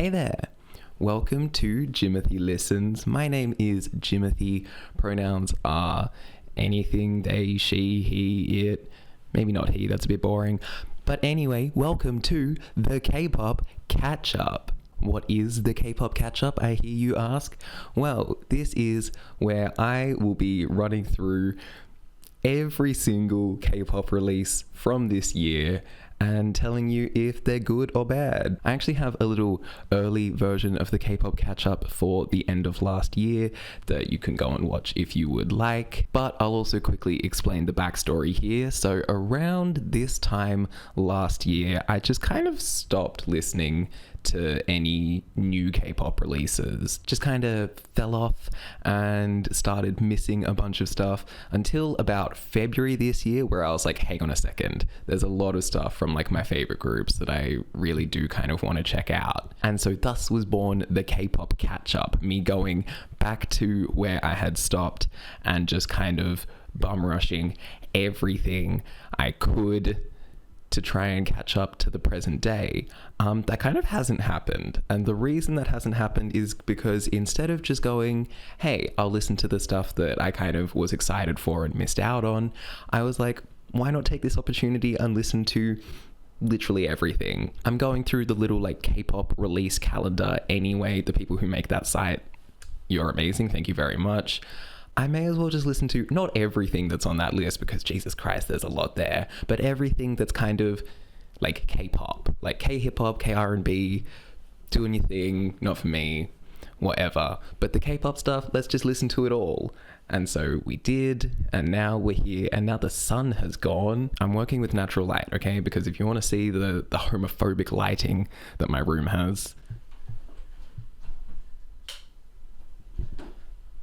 Hey there! Welcome to Jimothy Listens. My name is Jimothy. Pronouns are anything, they, she, he, it. Maybe not he, that's a bit boring. But anyway, welcome to the K-pop Catch-Up. What is the K-pop Catch-Up, I hear you ask? Well, this is where I will be running through every single K-pop release from this year and telling you if they're good or bad. I actually have a little early version of the K-pop catch-up for the end of last year that you can go and watch if you would like, but I'll also quickly explain the backstory here. So around this time last year, I just kind of stopped listening to any new K-pop releases. Just kind of fell off and started missing a bunch of stuff until about February this year, where I was like, hang on a second, there's a lot of stuff from like my favorite groups that I really do kind of want to check out. And so thus was born the K-pop catch-up, me going back to where I had stopped and just kind of bum rushing everything I could to try and catch up to the present day. That kind of hasn't happened. And the reason that hasn't happened is because instead of just going, hey, I'll listen to the stuff that I kind of was excited for and missed out on, I was like, why not take this opportunity and listen to literally everything? I'm going through the little like K-pop release calendar anyway. The people who make that site, you're amazing. Thank you very much. I may as well just listen to not everything that's on that list because Jesus Christ, there's a lot there, but everything that's kind of like K-pop, like K-hip-hop, K-R&B, doing your thing, not for me, whatever. But the K-pop stuff, let's just listen to it all. And so we did, and now we're here, and now the sun has gone. I'm working with natural light, okay? Because if you want to see the homophobic lighting that my room has,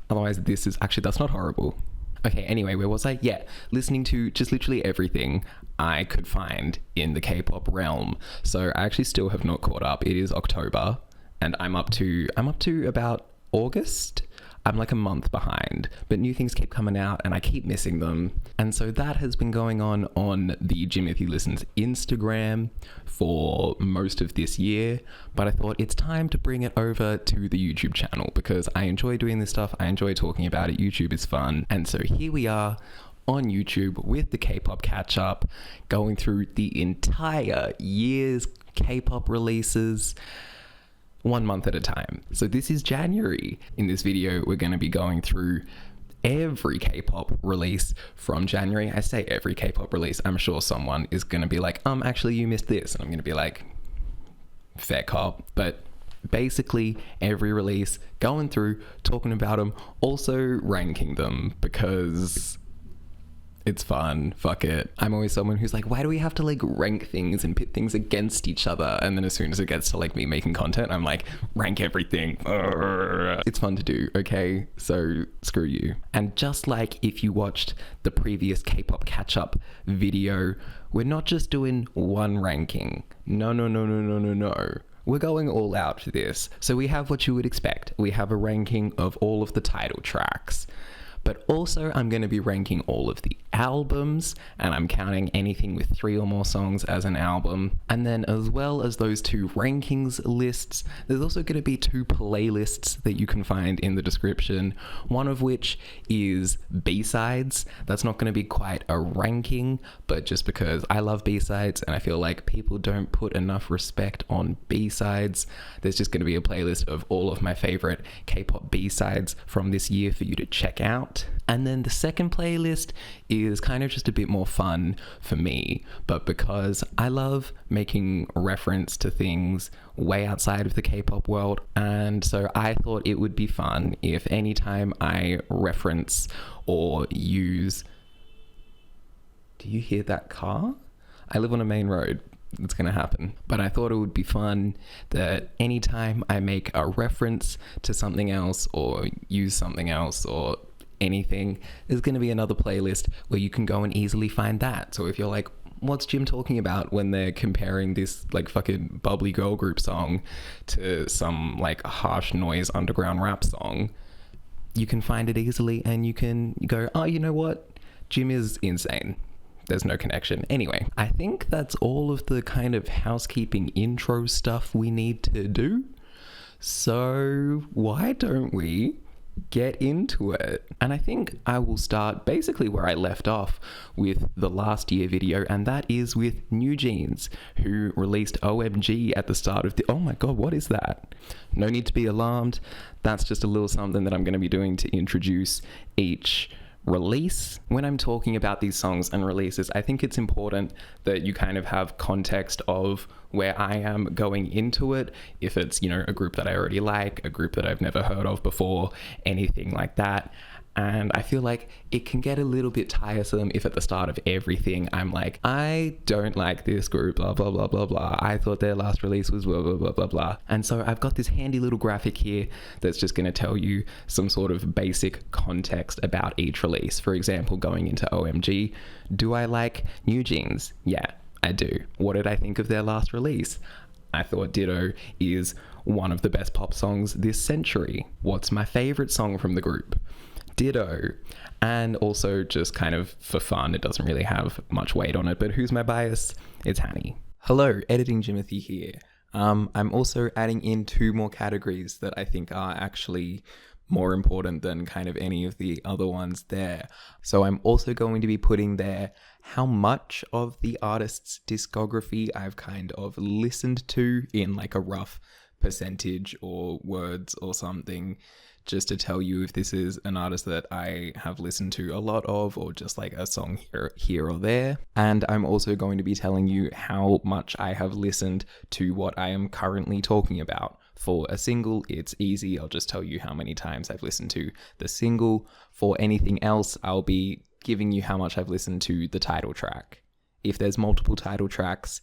otherwise, this is actually, that's not horrible. Okay, anyway, where was I? Yeah, listening to just literally everything I could find in the K-pop realm. So I actually still have not caught up. It is October, and I'm up to about August. I'm like a month behind, but new things keep coming out and I keep missing them. And so that has been going on the Jimothy Listens Instagram for most of this year, but I thought it's time to bring it over to the YouTube channel because I enjoy doing this stuff. I enjoy talking about it. YouTube is fun. And so here we are on YouTube with the K-pop catch-up, going through the entire year's K-pop releases, 1 month at a time. So this is January. In this video, we're going to be going through every K-pop release from January. I say every K-pop release. I'm sure someone is going to be like, actually you missed this. And I'm going to be like, fair cop. But basically every release, going through, talking about them, also ranking them because it's fun. Fuck it. I'm always someone who's like, why do we have to like rank things and pit things against each other? And then as soon as it gets to like me making content, I'm like, rank everything. It's fun to do, okay? So screw you. And just like if you watched the previous K-pop catch-up video, we're not just doing one ranking. No. We're going all out for this. So we have what you would expect. We have a ranking of all of the title tracks. But also I'm going to be ranking all of the albums, and I'm counting anything with 3 or more songs as an album. And then as well as those 2 rankings lists, there's also going to be 2 playlists that you can find in the description, one of which is B-sides. That's not going to be quite a ranking, but just because I love B-sides and I feel like people don't put enough respect on B-sides, there's just going to be a playlist of all of my favorite K-pop B-sides from this year for you to check out. And then the second playlist is kind of just a bit more fun for me, but because I love making reference to things way outside of the K-pop world, and so I thought it would be fun if anytime I reference or use... Do you hear that car? I live on a main road. It's going to happen. But I thought it would be fun that anytime I make a reference to something else or use something else or anything, there's going to be another playlist where you can go and easily find that. So if you're like, what's Jim talking about when they're comparing this like fucking bubbly girl group song to some like harsh noise underground rap song, you can find it easily and you can go, oh, you know what? Jim is insane. There's no connection. Anyway, I think that's all of the kind of housekeeping intro stuff we need to do. So why don't we get into it? And I think I will start basically where I left off with the last year video, and that is with NewJeans, who released OMG at the start of the... Oh my god, what is that? No need to be alarmed. That's just a little something that I'm going to be doing to introduce each release. When I'm talking about these songs and releases, I think it's important that you kind of have context of where I am going into it. If it's, you know, a group that I already like, a group that I've never heard of before, anything like that. And I feel like it can get a little bit tiresome if at the start of everything I'm like, I don't like this group, blah, blah, blah, blah, blah. I thought their last release was blah, blah, blah, blah, blah. And so I've got this handy little graphic here that's just going to tell you some sort of basic context about each release. For example, going into OMG, do I like NewJeans? Yeah, I do. What did I think of their last release? I thought Ditto is one of the best pop songs this century. What's my favorite song from the group? Ditto. And also just kind of for fun, it doesn't really have much weight on it, but who's my bias? It's Hanny. Hello, Editing Jimothy here. I'm also adding in 2 more categories that I think are actually more important than kind of any of the other ones there. So I'm also going to be putting there how much of the artist's discography I've kind of listened to in like a rough percentage or words or something, just to tell you if this is an artist that I have listened to a lot of or just like a song here or there. And I'm also going to be telling you how much I have listened to what I am currently talking about. For a single, it's easy. I'll just tell you how many times I've listened to the single. For anything else, I'll be giving you how much I've listened to the title track. If there's multiple title tracks,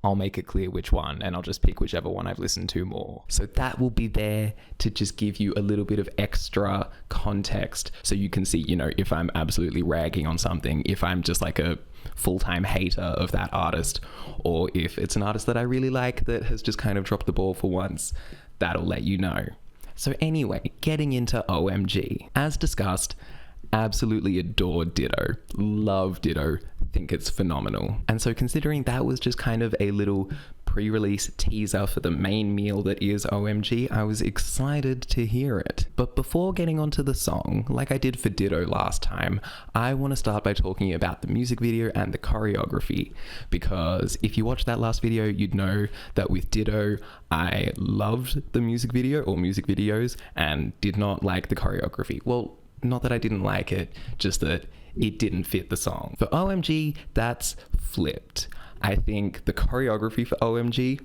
I'll make it clear which one, and I'll just pick whichever one I've listened to more. So that will be there to just give you a little bit of extra context so you can see, you know, if I'm absolutely ragging on something, if I'm just like a full-time hater of that artist, or if it's an artist that I really like that has just kind of dropped the ball for once, that'll let you know. So anyway, getting into OMG. As discussed, absolutely adore Ditto, love Ditto, think it's phenomenal. And so considering that was just kind of a little pre-release teaser for the main meal that is OMG, I was excited to hear it. But before getting onto the song, like I did for Ditto last time, I want to start by talking about the music video and the choreography, because if you watched that last video, you'd know that with Ditto, I loved the music video or music videos and did not like the choreography. Well, not that I didn't like it, just that it didn't fit the song. For OMG, that's flipped. I think the choreography for OMG,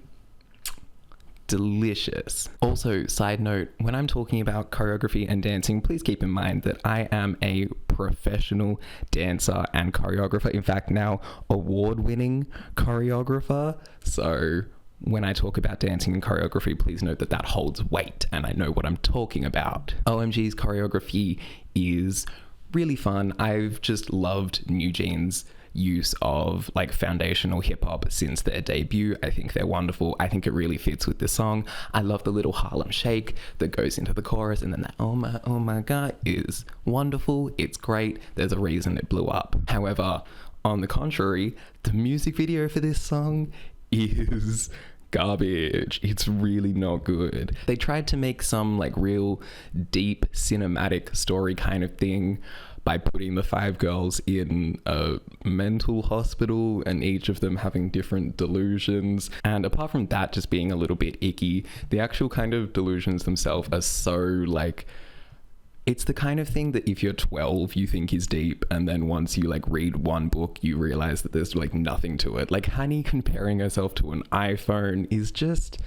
delicious. Also, side note, when I'm talking about choreography and dancing, please keep in mind that I am a professional dancer and choreographer. In fact, now award-winning choreographer. So when I talk about dancing and choreography, please note that that holds weight and I know what I'm talking about. OMG's choreography is really fun. I've just loved NewJeans' use of like foundational hip hop since their debut. I think they're wonderful. I think it really fits with the song. I love the little Harlem shake that goes into the chorus, and then that oh my god is wonderful. It's great. There's a reason it blew up. However, on the contrary, the music video for this song is garbage. It's really not good. They tried to make some like real deep cinematic story kind of thing by putting the 5 girls in a mental hospital and each of them having different delusions. And apart from that just being a little bit icky, the actual kind of delusions themselves are so like, it's the kind of thing that if you're 12 you think is deep, and then once you like read one book you realize that there's like nothing to it. Like Honey comparing herself to an iPhone is just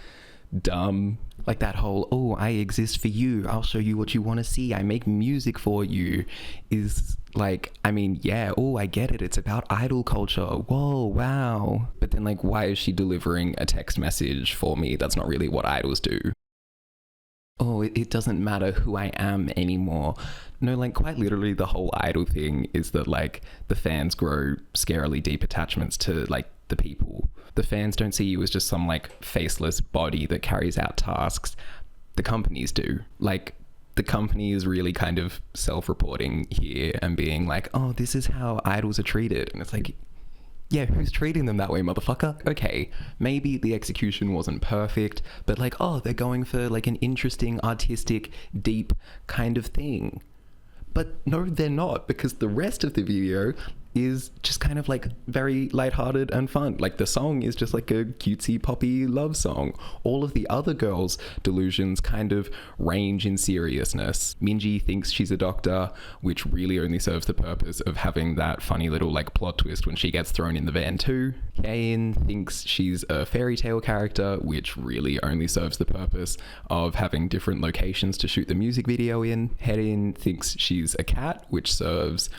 dumb. Like that whole, oh, I exist for you, I'll show you what you want to see, I make music for you, is like, I mean, yeah, oh, I get it, it's about idol culture, whoa, wow. But then like, why is she delivering a text message for me? That's not really what idols do. Oh, it doesn't matter who I am anymore. No, like quite literally the whole idol thing is that like the fans grow scarily deep attachments to like the people. The fans don't see you as just some like faceless body that carries out tasks. The companies do. Like the company is really kind of self-reporting here and being like, oh, this is how idols are treated. And it's like, Yeah, who's treating them that way, motherfucker? Okay, maybe the execution wasn't perfect, but like, oh, they're going for like an interesting, artistic, deep kind of thing. But no, they're not, because the rest of the video is just kind of like very lighthearted and fun. Like the song is just like a cutesy poppy love song. All of the other girls' delusions kind of range in seriousness. Minji thinks she's a doctor, which really only serves the purpose of having that funny little like plot twist when she gets thrown in the van too. Kain thinks she's a fairy tale character, which really only serves the purpose of having different locations to shoot the music video in. Haerin thinks she's a cat, which serves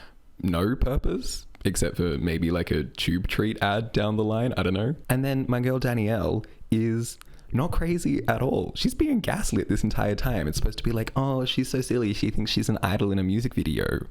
no purpose except for maybe like a tube treat ad down the line. I don't know. And then my girl Danielle is not crazy at all. She's being gaslit this entire time. It's supposed to be like, oh, she's so silly, she thinks she's an idol in a music video.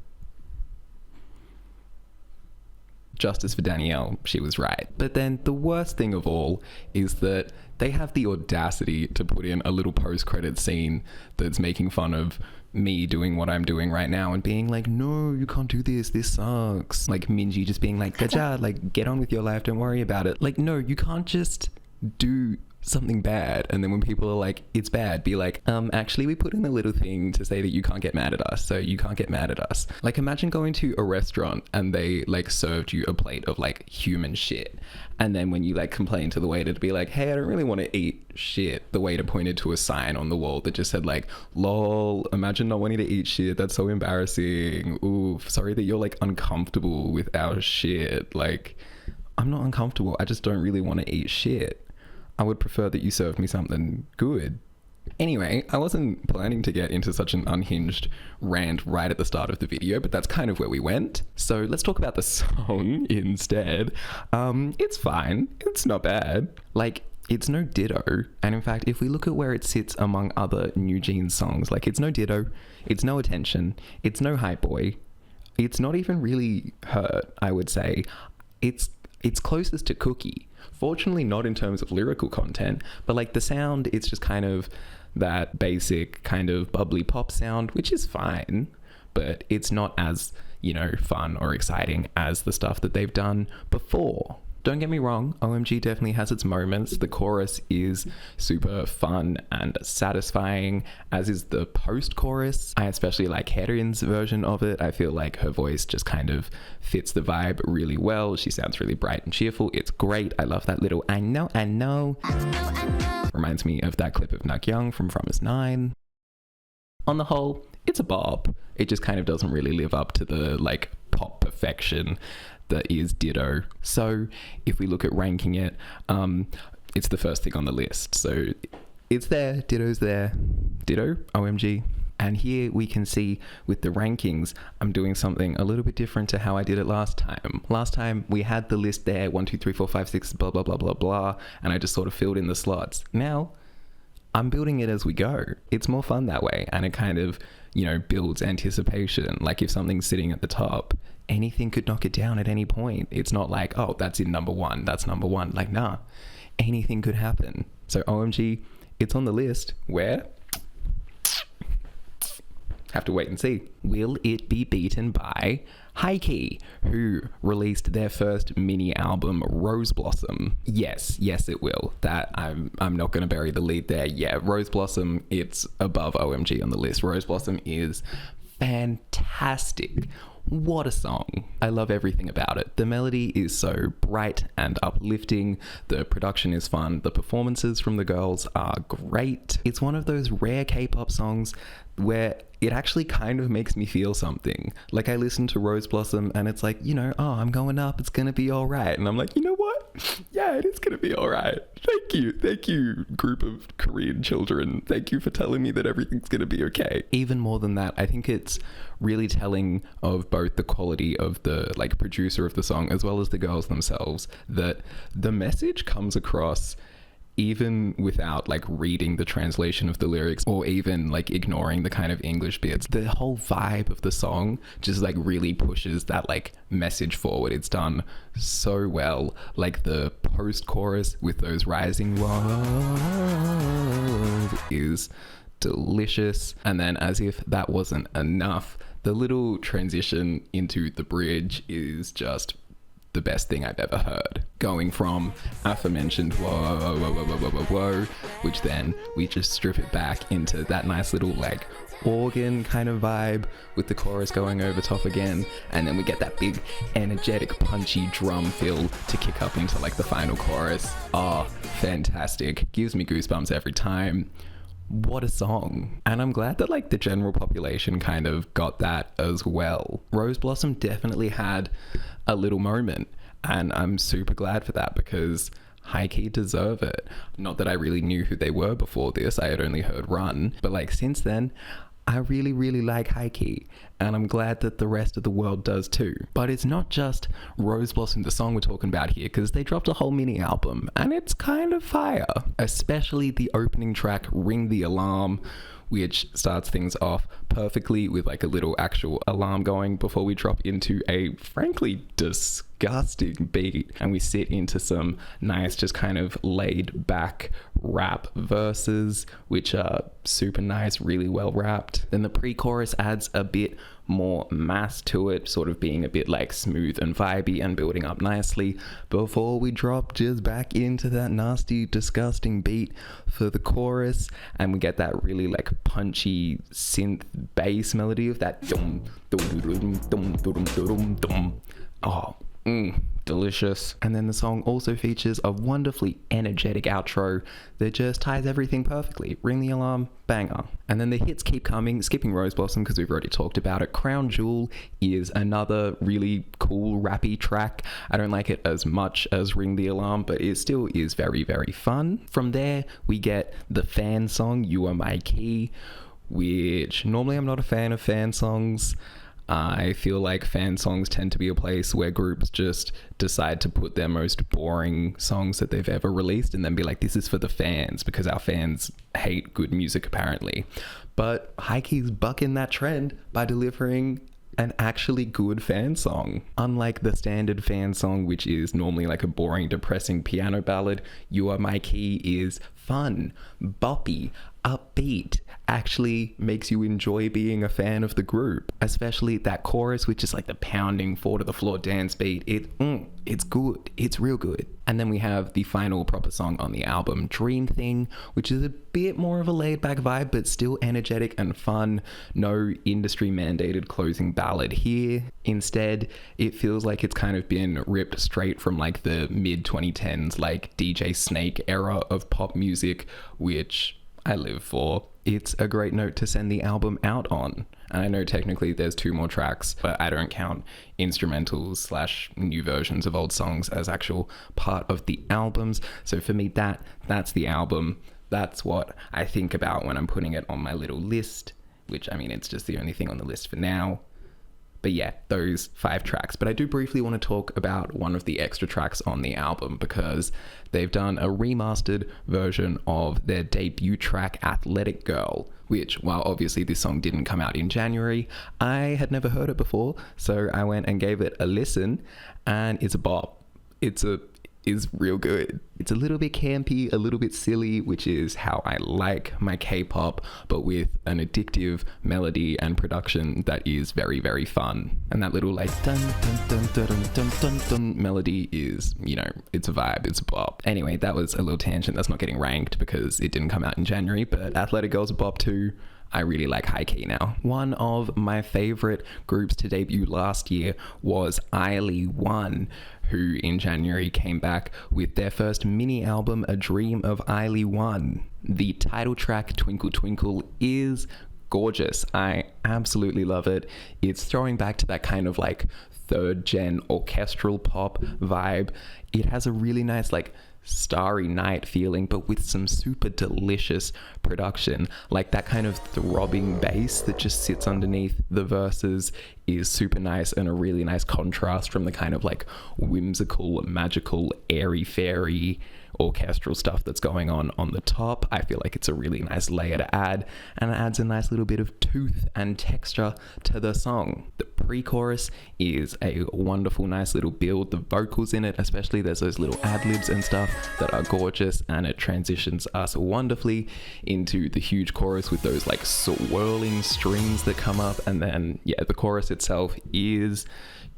Justice for Danielle, she was right. But then the worst thing of all is that they have the audacity to put in a little post-credit scene that's making fun of me doing what I'm doing right now and being like, no, you can't do this sucks. Like Minji just being like, gaja, like get on with your life, don't worry about it. Like, no, you can't just do something bad and then when people are like, it's bad, be like, actually we put in a little thing to say that you can't get mad at us, so you can't get mad at us. Like imagine going to a restaurant and they like served you a plate of like human shit, and then when you like complain to the waiter to be like, hey, I don't really want to eat shit, the waiter pointed to a sign on the wall that just said like, lol, imagine not wanting to eat shit, that's so embarrassing, ooh, sorry that you're like uncomfortable with our shit. Like, I'm not uncomfortable, I just don't really want to eat shit. I would prefer that you serve me something good. Anyway, I wasn't planning to get into such an unhinged rant right at the start of the video, but that's kind of where we went. So let's talk about the song instead. It's fine. It's not bad. Like, it's no Ditto. And in fact, if we look at where it sits among other NewJeans songs, like it's no Ditto, it's no Attention, it's no Hype Boy, it's not even really Hurt, I would say. It's closest to Cookie. Fortunately not in terms of lyrical content, but like the sound, it's just kind of that basic kind of bubbly pop sound, which is fine, but it's not as, you know, fun or exciting as the stuff that they've done before. Don't get me wrong, OMG definitely has its moments. The chorus is super fun and satisfying, as is the post-chorus. I especially like Haerin's version of it. I feel like her voice just kind of fits the vibe really well. She sounds really bright and cheerful. It's great. I love that little I know. Reminds me of that clip of Nakyung from Promise 9. On the whole, it's a bop. It just kind of doesn't really live up to the like pop perfection that is Ditto. So if we look at ranking it, it's the first thing on the list. So it's there, Ditto's there, Ditto, OMG. And here we can see with the rankings, I'm doing something a little bit different to how I did it last time. Last time we had the list there, 1, 2, 3, 4, 5, 6, blah, blah, blah, blah, blah. And I just sort of filled in the slots. Now I'm building it as we go. It's more fun that way. And it kind of, you know, builds anticipation. Like if something's sitting at the top, anything could knock it down at any point. It's not like, oh, that's in number one, that's number one. Like, nah, anything could happen. So OMG, it's on the list. Where? Have to wait and see. Will it be beaten by Heike, who released their first mini album, Rose Blossom? Yes, it will. That I'm not going to bury the lead there. Yeah, Rose Blossom, it's above OMG on the list. Rose Blossom is fantastic. What a song. I love everything about it. The melody is so bright and uplifting. The production is fun. The performances from the girls are great. It's one of those rare K-pop songs where it actually kind of makes me feel something. Like I listen to Rose Blossom and it's like, you know, oh, I'm going up, it's gonna be all right. And I'm like, you know what? Yeah, it is gonna be all right. Thank you, group of Korean children. Thank you for telling me that everything's gonna be okay. Even more than that, I think it's really telling of both the quality of the like producer of the song as well as the girls themselves, that the message comes across even without like reading the translation of the lyrics or even like ignoring the kind of English bits. The whole vibe of the song just like really pushes that like message forward. It's done so well. Like the post-chorus with those rising walls is delicious. And then as if that wasn't enough, the little transition into the bridge is just the best thing I've ever heard. Going from aforementioned whoa, whoa, whoa, whoa, whoa, whoa, whoa, which then we just strip it back into that nice little like organ kind of vibe with the chorus going over top again, and then we get that big energetic punchy drum fill to kick up into like the final chorus. Oh, fantastic. Gives me goosebumps every time. What a song. And I'm glad that like the general population kind of got that as well. Rose Blossom definitely had a little moment, and I'm super glad for that because high-key deserve it. Not that I really knew who they were before this, I had only heard Run, but like since then I really, really like high-key, and I'm glad that the rest of the world does too. But it's not just Rose Blossom, the song we're talking about here, because they dropped a whole mini album, and it's kind of fire. Especially the opening track, Ring the Alarm, which starts things off perfectly with like a little actual alarm going before we drop into a frankly disgusting beat, and we sit into some nice just kind of laid back rap verses, which are super nice, really well rapped. Then the pre-chorus adds a bit more mass to it, sort of being a bit like smooth and vibey and building up nicely before we drop just back into that nasty, disgusting beat for the chorus, and we get that really like punchy synth bass melody of that dum dum dum dum dum dum dum. Oh, delicious. And then the song also features a wonderfully energetic outro that just ties everything perfectly. Ring the Alarm, banger. And then the hits keep coming, skipping Rose Blossom because we've already talked about it. Crown Jewel is another really cool rappy track. I don't like it as much as Ring the Alarm, but it still is very, very fun. From there, we get the fan song, You Are My Key, which normally I'm not a fan of fan songs. I feel like fan songs tend to be a place where groups just decide to put their most boring songs that they've ever released and then be like, this is for the fans, because our fans hate good music apparently. But Hikey's bucking that trend by delivering an actually good fan song. Unlike the standard fan song, which is normally like a boring, depressing piano ballad, You Are My Key is fun, boppy, upbeat, actually makes you enjoy being a fan of the group. Especially that chorus, which is like the pounding four to the floor dance beat. It's good. It's real good. And then we have the final proper song on the album, Dream Thing, which is a bit more of a laid back vibe, but still energetic and fun. No industry mandated closing ballad here. Instead, it feels like it's kind of been ripped straight from like the mid 2010s, like DJ Snake era of pop music, which I live for. It's a great note to send the album out on. And I know technically there's 2 more tracks, but I don't count instrumentals / new versions of old songs as actual part of the albums. So for me, that's the album. That's what I think about when I'm putting it on my little list, which I mean, it's just the only thing on the list for now. But yeah, those 5 tracks. But I do briefly want to talk about one of the extra tracks on the album, because they've done a remastered version of their debut track, Athletic Girl, which, while obviously this song didn't come out in January, I had never heard it before. So I went and gave it a listen, and it's a bop. Is real good. It's a little bit campy, a little bit silly, which is how I like my K-pop, but with an addictive melody and production that is very, very fun. And that little like dun dun dun dun dun dun dun, dun melody is, you know, it's a vibe, it's a bop. Anyway, that was a little tangent that's not getting ranked because it didn't come out in January, but Athletic Girl's a bop too. I really like High Key now. One of my favorite groups to debut last year was ILY1, who in January came back with their first mini album, A Dream of ILY1. The title track, Twinkle Twinkle, is gorgeous. I absolutely love it. It's throwing back to that kind of like 3rd gen orchestral pop vibe. It has a really nice like Starry Night feeling, but with some super delicious production. Like that kind of throbbing bass that just sits underneath the verses is super nice, and a really nice contrast from the kind of like whimsical, magical, airy-fairy orchestral stuff that's going on the top. I feel like it's a really nice layer to add, and it adds a nice little bit of tooth and texture to the song. The pre-chorus is a wonderful, nice little build. The vocals in it, especially, there's those little ad-libs and stuff that are gorgeous, and it transitions us wonderfully into the huge chorus with those like swirling strings that come up, and then yeah, the chorus itself is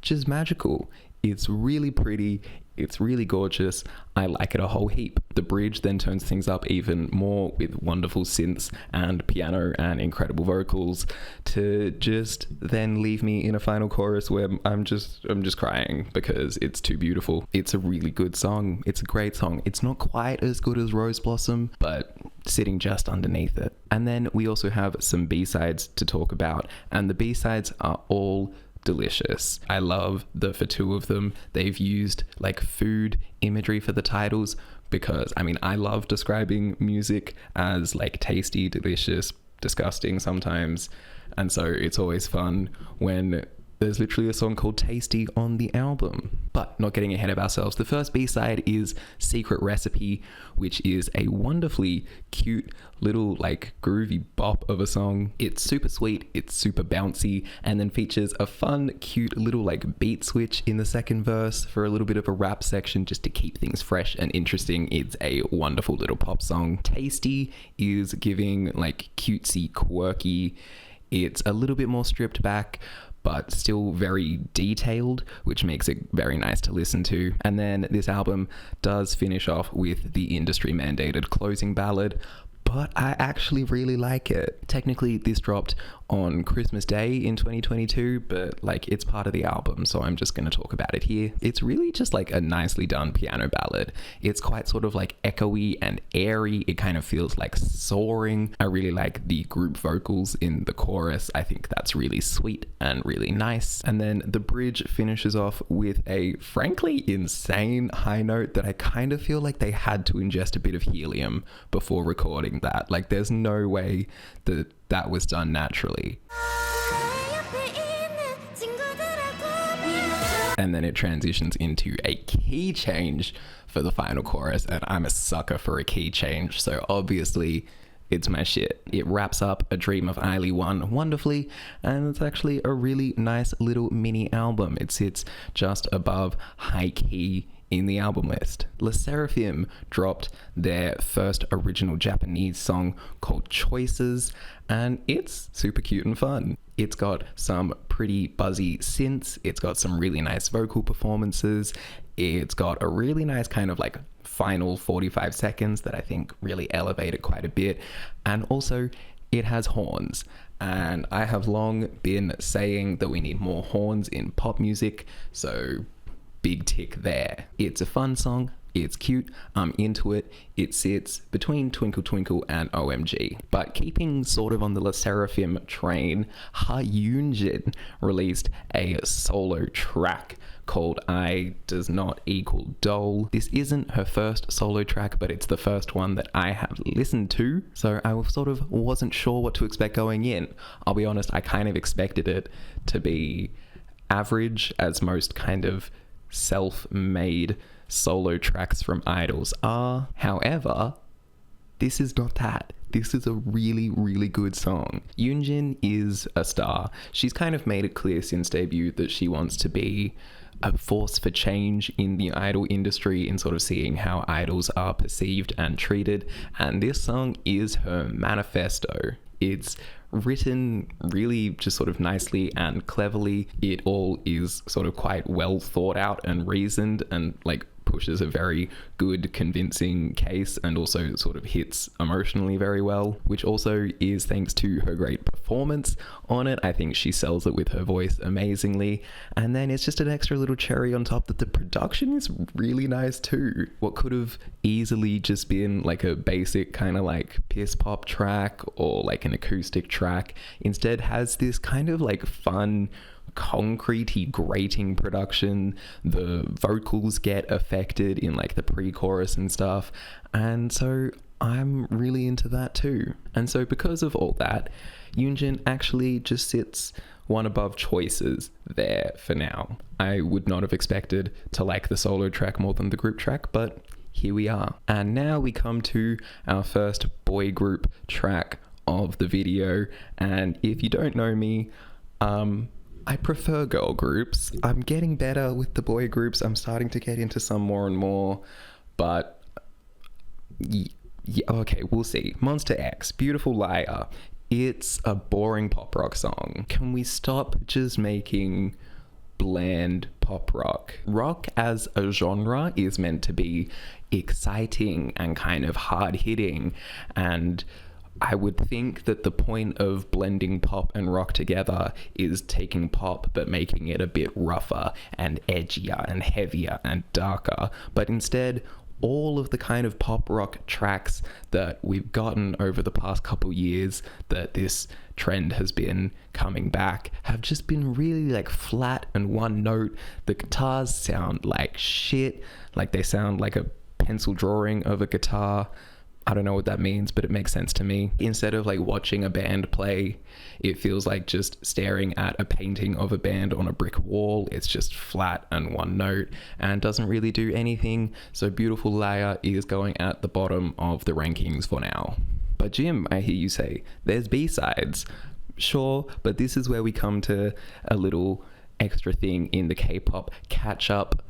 just magical. It's really pretty. It's really gorgeous. I like it a whole heap. The bridge then turns things up even more with wonderful synths and piano and incredible vocals to just then leave me in a final chorus where I'm just crying because it's too beautiful. It's a really good song. It's a great song. It's not quite as good as Rose Blossom, but sitting just underneath it. And then we also have some B-sides to talk about, and the B-sides are all delicious. I love that for two of them they've used like food imagery for the titles, because I mean I love describing music as like tasty, delicious, disgusting sometimes, and so it's always fun when there's literally a song called Tasty on the album. But not getting ahead of ourselves, the first B-side is Secret Recipe, which is a wonderfully cute little like groovy bop of a song. It's super sweet, it's super bouncy, and then features a fun, cute little like beat switch in the second verse for a little bit of a rap section just to keep things fresh and interesting. It's a wonderful little pop song. Tasty is giving like cutesy, quirky. It's a little bit more stripped back, but still very detailed, which makes it very nice to listen to. And then this album does finish off with the industry mandated closing ballad, but I actually really like it. Technically, this dropped on Christmas Day in 2022, but like it's part of the album, so I'm just going to talk about it here. It's really just like a nicely done piano ballad. It's quite sort of like echoey and airy. It kind of feels like soaring. I really like the group vocals in the chorus. I think that's really sweet and really nice. And then the bridge finishes off with a frankly insane high note that I kind of feel like they had to ingest a bit of helium before recording that. Like there's no way that was done naturally. And then it transitions into a key change for the final chorus, and I'm a sucker for a key change, so obviously it's my shit. It wraps up A Dream of Eiley 1 wonderfully, and it's actually a really nice little mini album. It sits just above High Key in the album list. SSERAFIM dropped their first original Japanese song called Choices, and it's super cute and fun. It's got some pretty buzzy synths, it's got some really nice vocal performances, it's got a really nice kind of like final 45 seconds that I think really elevate it quite a bit, and also it has horns. And I have long been saying that we need more horns in pop music, so big tick there. It's a fun song, it's cute, I'm into it. It sits between Twinkle Twinkle and OMG. But keeping sort of on the SSERAFIM train, YUNJIN released a solo track called I Does Not Equal Doll. This isn't her first solo track, but it's the first one that I have listened to, so I sort of wasn't sure what to expect going in. I'll be honest, I kind of expected it to be average, as most kind of self-made solo tracks from idols are. However, this is not that. This is a really, really good song. YUNJIN is a star. She's kind of made it clear since debut that she wants to be a force for change in the idol industry, in sort of seeing how idols are perceived and treated, and this song is her manifesto. It's written really just sort of nicely and cleverly. It all is sort of quite well thought out and reasoned, and like pushes a very good, convincing case, and also sort of hits emotionally very well, which also is thanks to her great performance on it. I think she sells it with her voice amazingly, and then it's just an extra little cherry on top that the production is really nice too. What could have easily just been like a basic kind of like piss pop track or like an acoustic track instead has this kind of like fun, concretey, grating production. The vocals get affected in like the pre-chorus and stuff, and so I'm really into that too. And so because of all that, YUNJIN actually just sits one above Choices there for now. I would not have expected to like the solo track more than the group track, but here we are. And now we come to our first boy group track of the video, and if you don't know me, I prefer girl groups. I'm getting better with the boy groups. I'm starting to get into some more and more, but yeah, okay, we'll see. Monsta X, Beautiful Liar. It's a boring pop rock song. Can we stop just making bland pop rock. Rock as a genre is meant to be exciting and kind of hard-hitting, and I would think that the point of blending pop and rock together is taking pop but making it a bit rougher and edgier and heavier and darker. But instead, all of the kind of pop rock tracks that we've gotten over the past couple years that this trend has been coming back have just been really like flat and one note. The guitars sound like shit, like they sound like a pencil drawing of a guitar. I don't know what that means, but it makes sense to me. Instead of like watching a band play, it feels like just staring at a painting of a band on a brick wall. It's just flat and one note and doesn't really do anything. So Beautiful Liar is going at the bottom of the rankings for now. But Jim, I hear you say, there's B-sides. Sure, but this is where we come to a little extra thing in the K-pop catch-up,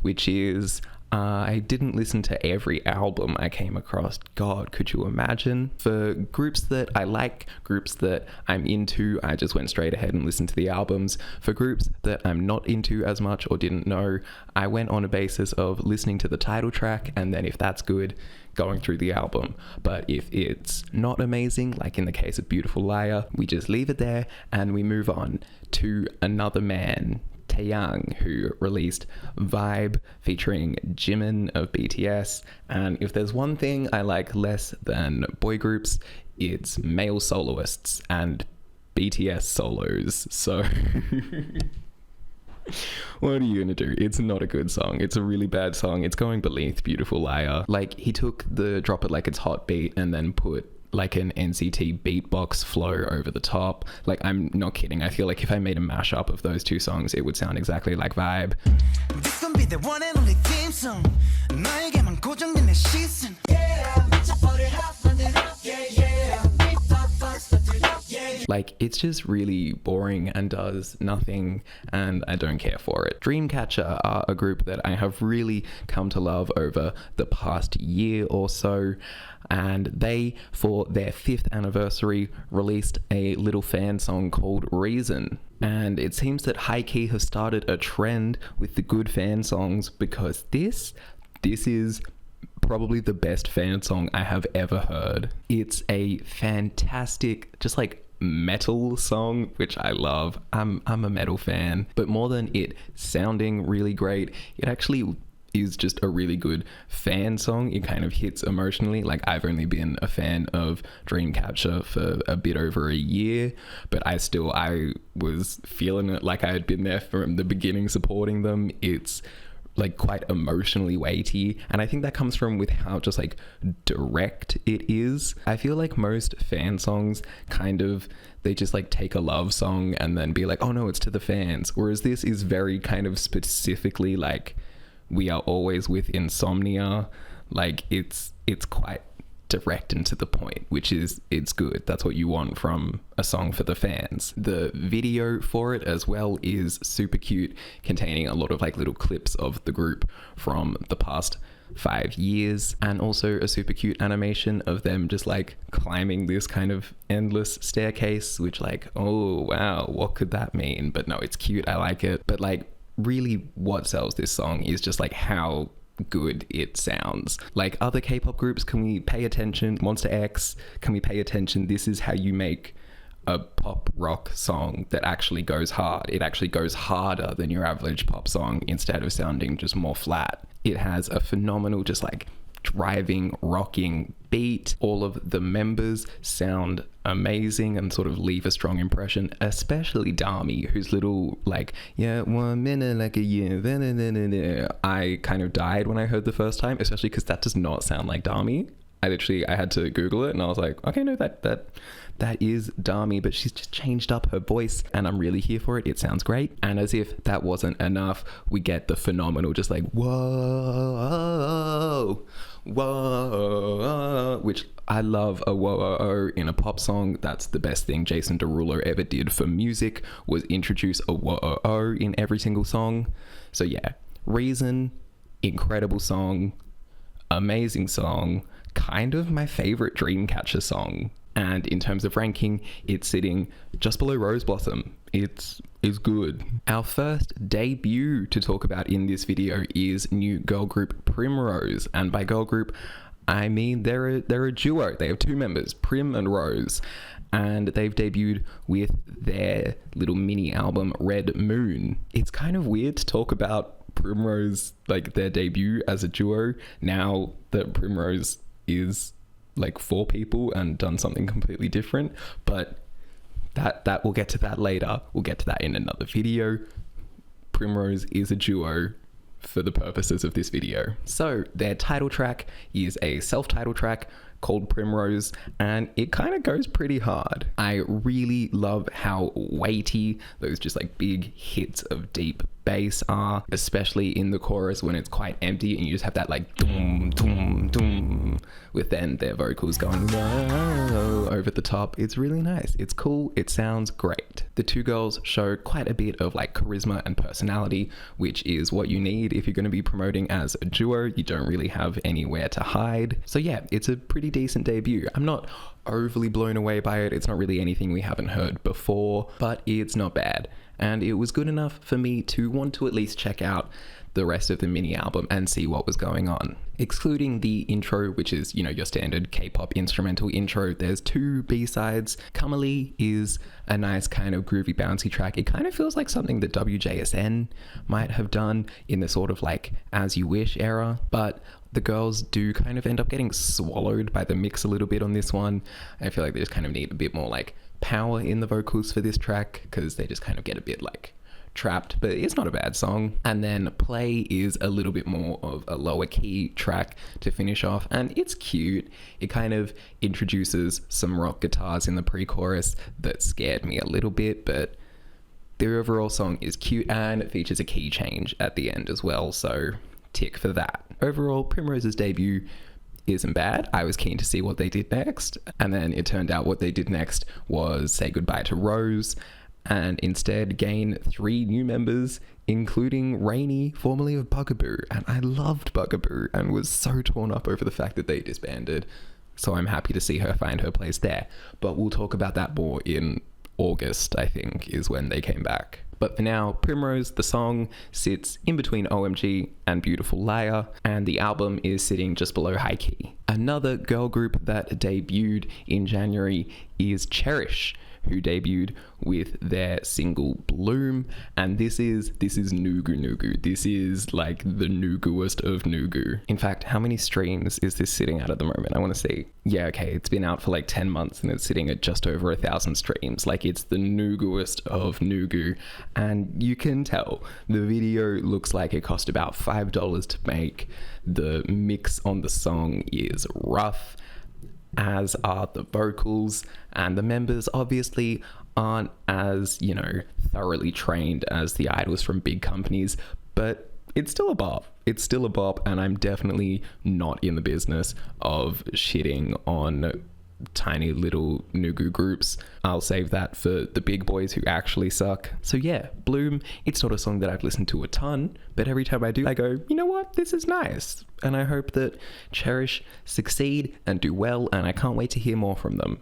which is I didn't listen to every album I came across. God, could you imagine? For groups that I like, groups that I'm into, I just went straight ahead and listened to the albums. For groups that I'm not into as much or didn't know, I went on a basis of listening to the title track, and then if that's good, going through the album. But if it's not amazing, like in the case of Beautiful Liar, we just leave it there and we move on to another man, TAEYANG, who released Vibe featuring Jimin of BTS. And if there's one thing I like less than boy groups, it's male soloists and BTS solos. So what are you gonna do? It's not a good song. It's a really bad song. It's going beneath Beautiful Liar. Like, he took the Drop It Like It's Hot beat and then put like an NCT beatbox flow over the top. Like, I'm not kidding. I feel like if I made a mashup of those two songs, it would sound exactly like Vibe. This gon' be the one and only theme song. 나에게만 고정된 내 시선. Like, it's just really boring and does nothing, and I don't care for it. Dreamcatcher are a group that I have really come to love over the past year or so, and they, for their 5th anniversary, released a little fan song called Reason. And it seems that High-Key has started a trend with the good fan songs, because this is probably the best fan song I have ever heard. It's a fantastic, just like metal song, which I love. I'm a metal fan, but more than it sounding really great, it actually is just a really good fan song. It kind of hits emotionally. Like, I've only been a fan of Dreamcatcher for a bit over a year, but I was feeling it like I had been there from the beginning supporting them. It's like quite emotionally weighty, and I think that comes from with how just like direct it is. I feel like most fan songs they just like take a love song and then be like, oh no, it's to the fans, whereas this is very kind of specifically like, we are always with insomnia. Like, it's quite direct and to the point, which is, it's good. That's what you want from a song for the fans. The video for it as well is super cute, containing a lot of like little clips of the group from the past 5 years, and also a super cute animation of them just like climbing this kind of endless staircase, which like, oh wow, what could that mean? But no, it's cute. I like it. But like, really what sells this song is just like how good it sounds. Like, other K-pop groups, can we pay attention? Monster X, can we pay attention? This is how you make a pop rock song that actually goes hard. It actually goes harder than your average pop song instead of sounding just more flat. It has a phenomenal, just like driving, rocking beat. All of the members sound amazing and sort of leave a strong impression, especially Dami, whose little like, yeah, 1 minute like a year, I kind of died when I heard the first time, especially because that does not sound like Dami. I had to Google it, and I was like, okay, no, that is Dami, but she's just changed up her voice, and I'm really here for it. It sounds great. And as if that wasn't enough, we get the phenomenal just like, whoa, whoa, which I love. A whoa in a pop song. That's the best thing Jason Derulo ever did for music, was introduce a whoa in every single song. So yeah, Reason, incredible song, amazing song, kind of my favorite Dreamcatcher song. And in terms of ranking, it's sitting just below Rose Blossom. It's good. Our first debut to talk about in this video is new girl group Primrose. And by girl group, I mean they're a duo. They have two members, Prim and Rose. And they've debuted with their little mini album Red Moon. It's kind of weird to talk about Primrose, like their debut as a duo, now that Primrose is like 4 people and done something completely different, but that we'll get to that later. We'll get to that in another video. Primrose is a duo for the purposes of this video. So their title track is a self-titled track called Primrose, and it kind of goes pretty hard. I really love how weighty those just like big hits of deep bass are, especially in the chorus when it's quite empty and you just have that like doom doom doom with then their vocals going whoa over the top. It's really nice. It's cool. It sounds great. The two girls show quite a bit of like charisma and personality, which is what you need if you're going to be promoting as a duo. You don't really have anywhere to hide. So yeah, it's a pretty decent debut. I'm not overly blown away by it. It's not really anything we haven't heard before, but it's not bad. And it was good enough for me to want to at least check out the rest of the mini album and see what was going on. Excluding the intro, which is, you know, your standard K-pop instrumental intro, there's 2 B-sides. Kamali is a nice kind of groovy bouncy track. It kind of feels like something that WJSN might have done in the sort of like As You Wish era, but the girls do kind of end up getting swallowed by the mix a little bit on this one. I feel like they just kind of need a bit more like power in the vocals for this track because they just kind of get a bit like trapped, but it's not a bad song. And then Play is a little bit more of a lower key track to finish off, and it's cute. It kind of introduces some rock guitars in the pre-chorus that scared me a little bit, but the overall song is cute and it features a key change at the end as well, so tick for that. Overall, Primrose's debut isn't bad. I was keen to see what they did next, and then it turned out what they did next was say goodbye to Rose and instead gain 3 new members, including Rainy, formerly of Bugaboo. And I loved Bugaboo and was so torn up over the fact that they disbanded, so I'm happy to see her find her place there. But we'll talk about that more in August, I think, is when they came back. But for now, Primrose, the song, sits in between OMG and Beautiful Liar, and the album is sitting just below High Key. Another girl group that debuted in January is Cherish, who debuted with their single Bloom, and this is nugu-nugu. This is like the nuguest of nugu. In fact, how many streams is this sitting at the moment? I want to see. Yeah, okay, it's been out for like 10 months and it's sitting at just over 1,000 streams. Like, it's the nuguest of nugu, and you can tell the video looks like it cost about $5 to make. The mix on the song is rough, as are the vocals, and the members obviously aren't as, you know, thoroughly trained as the idols from big companies, but it's still a bop. It's still a bop, and I'm definitely not in the business of shitting on tiny little nugu groups. I'll save that for the big boys who actually suck. So yeah, Bloom, it's not a song that I've listened to a ton, but every time I do, I go, you know what, this is nice. And I hope that Cherish succeed and do well, and I can't wait to hear more from them.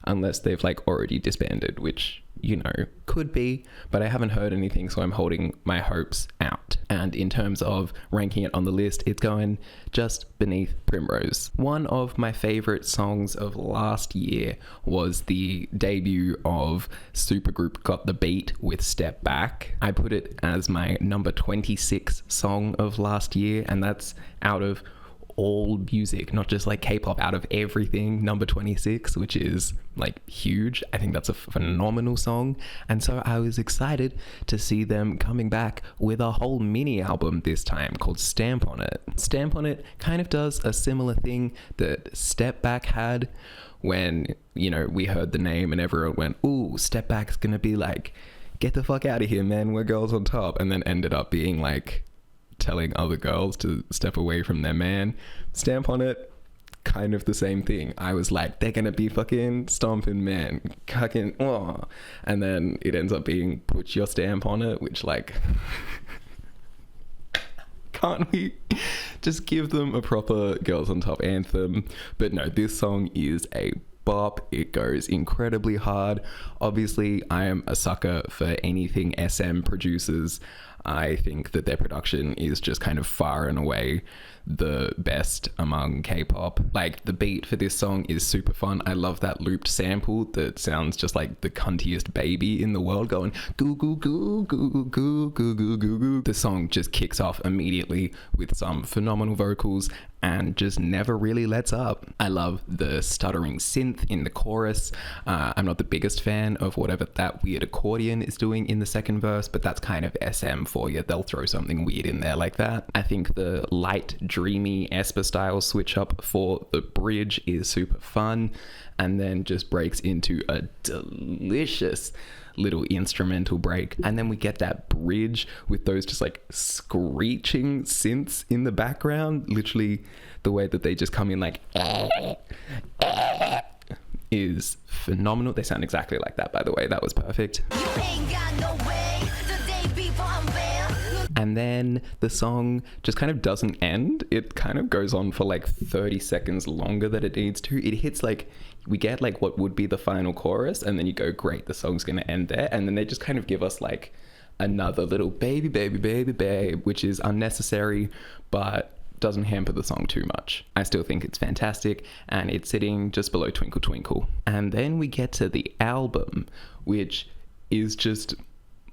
Unless they've like already disbanded, which, you know, could be, but I haven't heard anything, so I'm holding my hopes out. And in terms of ranking it on the list, it's going just beneath Primrose. One of my favorite songs of last year was the debut of supergroup Got the Beat with Step Back. I put it as my number 26 song of last year, and that's out of all music, not just like K-pop, out of everything, number 26, which is like huge. I think that's a phenomenal song, and so I was excited to see them coming back with a whole mini album this time called Stamp on It. Stamp on It kind of does a similar thing that Step Back had when, you know, we heard the name and everyone went, ooh, Step Back's gonna be like, get the fuck out of here, man, we're girls on top, and then ended up being like telling other girls to step away from their man. Stamp on It, kind of the same thing. I was like, they're gonna be fucking stomping, man, cucking, oh. And then it ends up being Put Your Stamp on It, which, like, can't we just give them a proper girls on top anthem? But no, this song is a bop. It goes incredibly hard. Obviously, I am a sucker for anything SM produces. I think that their production is just kind of far and away the best among K-pop. Like, the beat for this song is super fun. I love that looped sample that sounds just like the cuntiest baby in the world going goo goo goo goo goo goo goo goo goo. The song just kicks off immediately with some phenomenal vocals and just never really lets up. I love the stuttering synth in the chorus. I'm not the biggest fan of whatever that weird accordion is doing in the second verse, but that's kind of SM for you. They'll throw something weird in there like that. I think the light, dreamy Esper style switch up for the bridge is super fun, and then just breaks into a delicious little instrumental break, and then we get that bridge with those just like screeching synths in the background. Literally the way that they just come in like is phenomenal. They sound exactly like that, by the way. That was perfect. You ain't got no way. The day before I'm there. And then the song just kind of doesn't end. It kind of goes on for like 30 seconds longer than it needs to. It hits like, we get like what would be the final chorus, and then you go, great, the song's gonna end there. And then they just kind of give us like another little baby, baby, baby, babe, which is unnecessary, but doesn't hamper the song too much. I still think it's fantastic, and it's sitting just below Twinkle Twinkle. And then we get to the album, which is just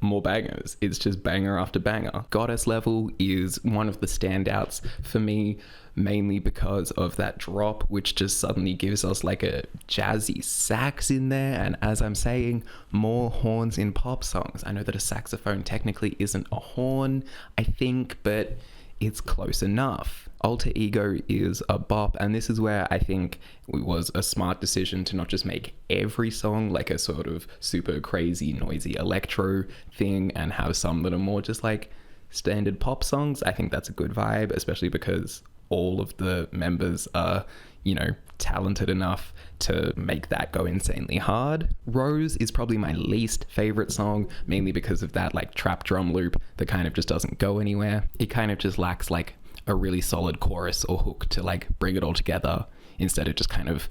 more bangers. It's just banger after banger. Goddess Level is one of the standouts for me, mainly because of that drop, which just suddenly gives us like a jazzy sax in there. And as I'm saying, more horns in pop songs. I know that a saxophone technically isn't a horn, I think, but it's close enough. Alter Ego is a bop, and this is where I think it was a smart decision to not just make every song like a sort of super crazy noisy electro thing and have some that are more just like standard pop songs. I think that's a good vibe, especially because all of the members are, you know, talented enough to make that go insanely hard. Rose is probably my least favorite song, mainly because of that like trap drum loop that kind of just doesn't go anywhere. It kind of just lacks like a really solid chorus or hook to like bring it all together. Instead it just kind of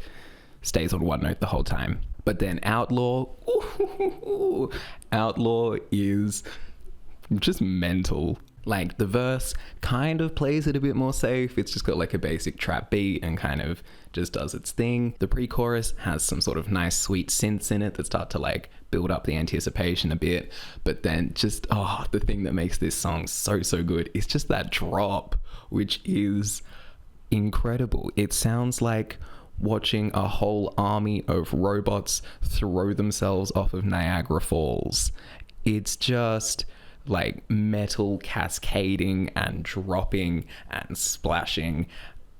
stays on one note the whole time. But then Outlaw, Outlaw is just mental. Like, the verse kind of plays it a bit more safe. It's just got like a basic trap beat and kind of just does its thing. The pre-chorus has some sort of nice sweet synths in it that start to like build up the anticipation a bit. But then just, the thing that makes this song so good is just that drop, which is incredible. It sounds like watching a whole army of robots throw themselves off of Niagara Falls. It's just like metal cascading and dropping and splashing.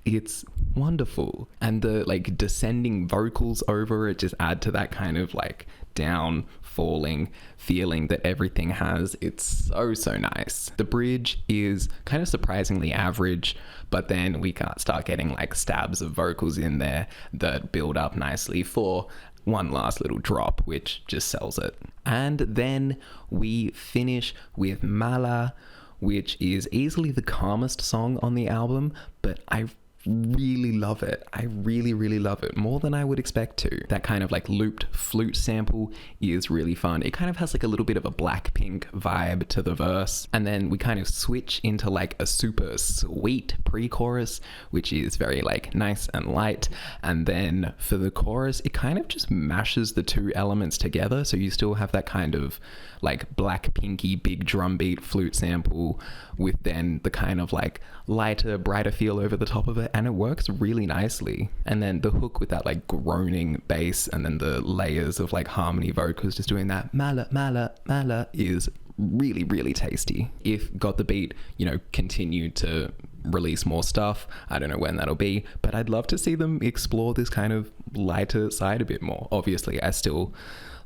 It's wonderful. And the like descending vocals over it just add to that kind of like down falling feeling that everything has. It's so nice. The bridge is kind of surprisingly average, but then we can start getting like stabs of vocals in there that build up nicely for one last little drop, which just sells it. And then we finish with Mala, which is easily the calmest song on the album, but I really love it. I really love it, more than I would expect to. That kind of like looped flute sample is really fun. It kind of has like a little bit of a Blackpink vibe to the verse, and then we kind of switch into like a super sweet pre-chorus, which is very like nice and light. And then for the chorus, it kind of just mashes the two elements together, so you still have that kind of like Blackpinky big drum beat flute sample with then the kind of like lighter, brighter feel over the top of it, and it works really nicely. And then the hook with that like groaning bass and then the layers of like harmony vocals just doing that mala mala mala is really tasty. If Got the Beat, you know, continue to release more stuff, I don't know when that'll be, but I'd love to see them explore this kind of lighter side a bit more. Obviously I still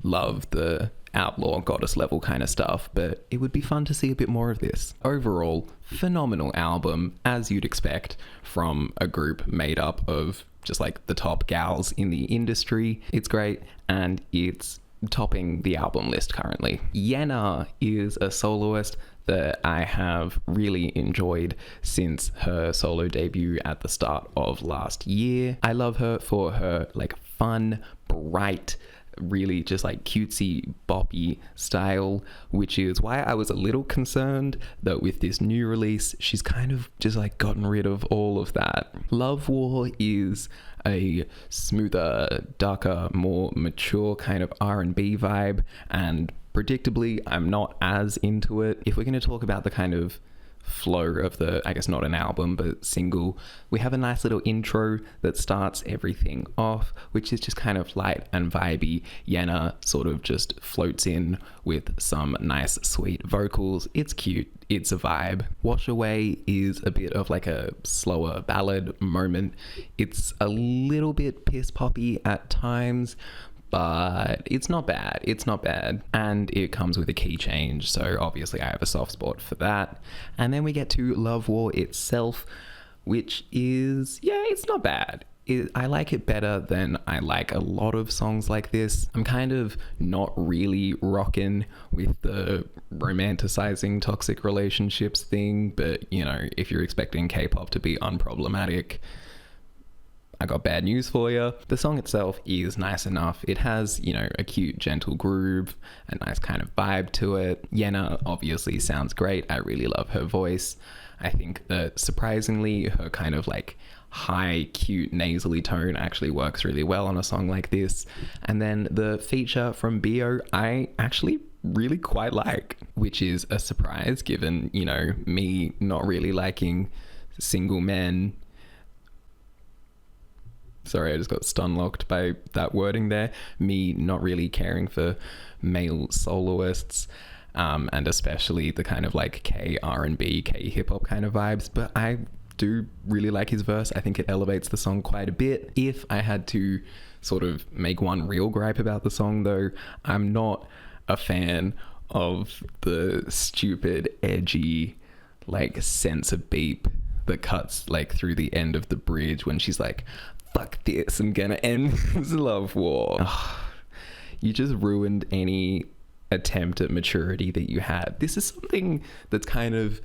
love the Outlaw Goddess Level kind of stuff, but it would be fun to see a bit more of this. Overall, phenomenal album, as you'd expect from a group made up of just like the top gals in the industry. It's great, and it's topping the album list currently. YENA is a soloist that I have really enjoyed since her solo debut at the start of last year. I love her for her like fun, bright, really just like cutesy boppy style, which is why I was a little concerned that with this new release she's kind of just like gotten rid of all of that. Love War is a smoother, darker, more mature kind of R&B vibe, and predictably I'm not as into it. If we're going to talk about the kind of flow of the, I guess not an album but single, we have a nice little intro that starts everything off, which is just kind of light and vibey. YENA sort of just floats in with some nice sweet vocals. It's cute, it's a vibe. Wash Away is a bit of like a slower ballad moment. It's a little bit piss poppy at times, but it's not bad. It's not bad. And it comes with a key change, so obviously I have a soft spot for that. And then we get to Love War itself, which is, yeah, it's not bad. I like it better than I like a lot of songs like this. I'm kind of not really rocking with the romanticizing toxic relationships thing, but you know, if you're expecting K-pop to be unproblematic, I got bad news for you. The song itself is nice enough. It has, you know, a cute, gentle groove, a nice kind of vibe to it. YENA obviously sounds great. I really love her voice. I think that surprisingly, her kind of like high, cute, nasally tone actually works really well on a song like this. And then the feature from BO, I actually really quite like, which is a surprise given, you know, me not really liking single men. Sorry, I just got stun-locked by that wording there. Me not really caring for male soloists, and especially the kind of like K R&B, K hip-hop kind of vibes. But I do really like his verse. I think it elevates the song quite a bit. If I had to sort of make one real gripe about the song though, I'm not a fan of the stupid, edgy, like sense of beep that cuts like through the end of the bridge when she's like, fuck this, I'm gonna end this love war. Ugh, you just ruined any attempt at maturity that you had. This is something that's kind of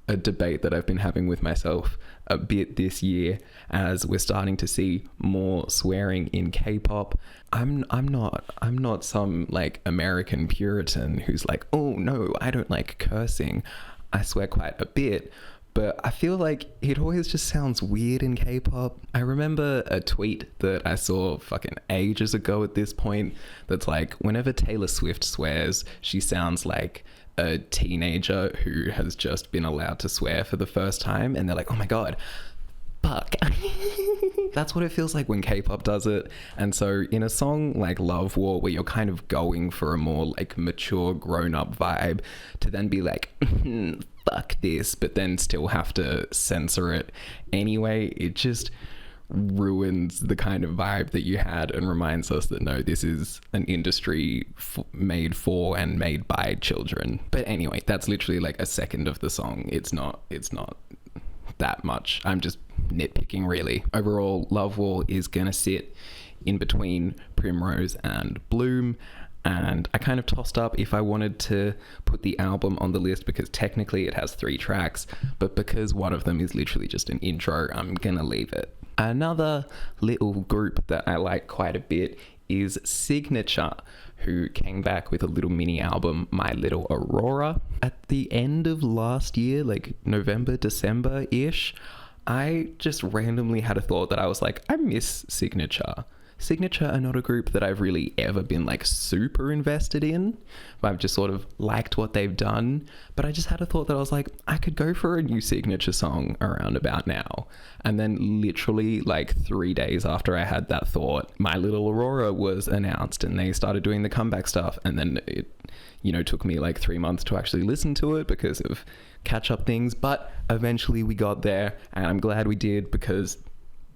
a debate that I've been having with myself a bit this year as we're starting to see more swearing in K-pop. I'm not some like American Puritan who's like, oh no, I don't like cursing. I swear quite a bit. But I feel like it always just sounds weird in K-pop. I remember a tweet that I saw fucking ages ago at this point that's like, whenever Taylor Swift swears, she sounds like a teenager who has just been allowed to swear for the first time, and they're like, oh my god, fuck. That's what it feels like when K-pop does it. And so in a song like Love War, where you're kind of going for a more like mature, grown-up vibe, to then be like, fuck this, but then still have to censor it anyway, it just ruins the kind of vibe that you had and reminds us that no, this is an industry made for and made by children. But anyway, that's literally like a second of the song. It's not that much. I'm just nitpicking really. Overall, Love War is gonna sit in between Primrose and Bloom, and I kind of tossed up if I wanted to put the album on the list because technically it has 3 tracks, but because one of them is literally just an intro, I'm gonna leave it. Another little group that I like quite a bit is Cignature, who came back with a little mini album, My Little Aurora. At the end of last year, like November, December-ish, I just randomly had a thought that I was like, I miss Cignature. Cignature are not a group that I've really ever been like super invested in, but I've just sort of liked what they've done. But I just had a thought that I was like, I could go for a new Cignature song around about now. And then literally like 3 days after I had that thought, My Little Aurora was announced and they started doing the comeback stuff. And then it, you know, took me like 3 months to actually listen to it because of catch up things. But eventually we got there and I'm glad we did because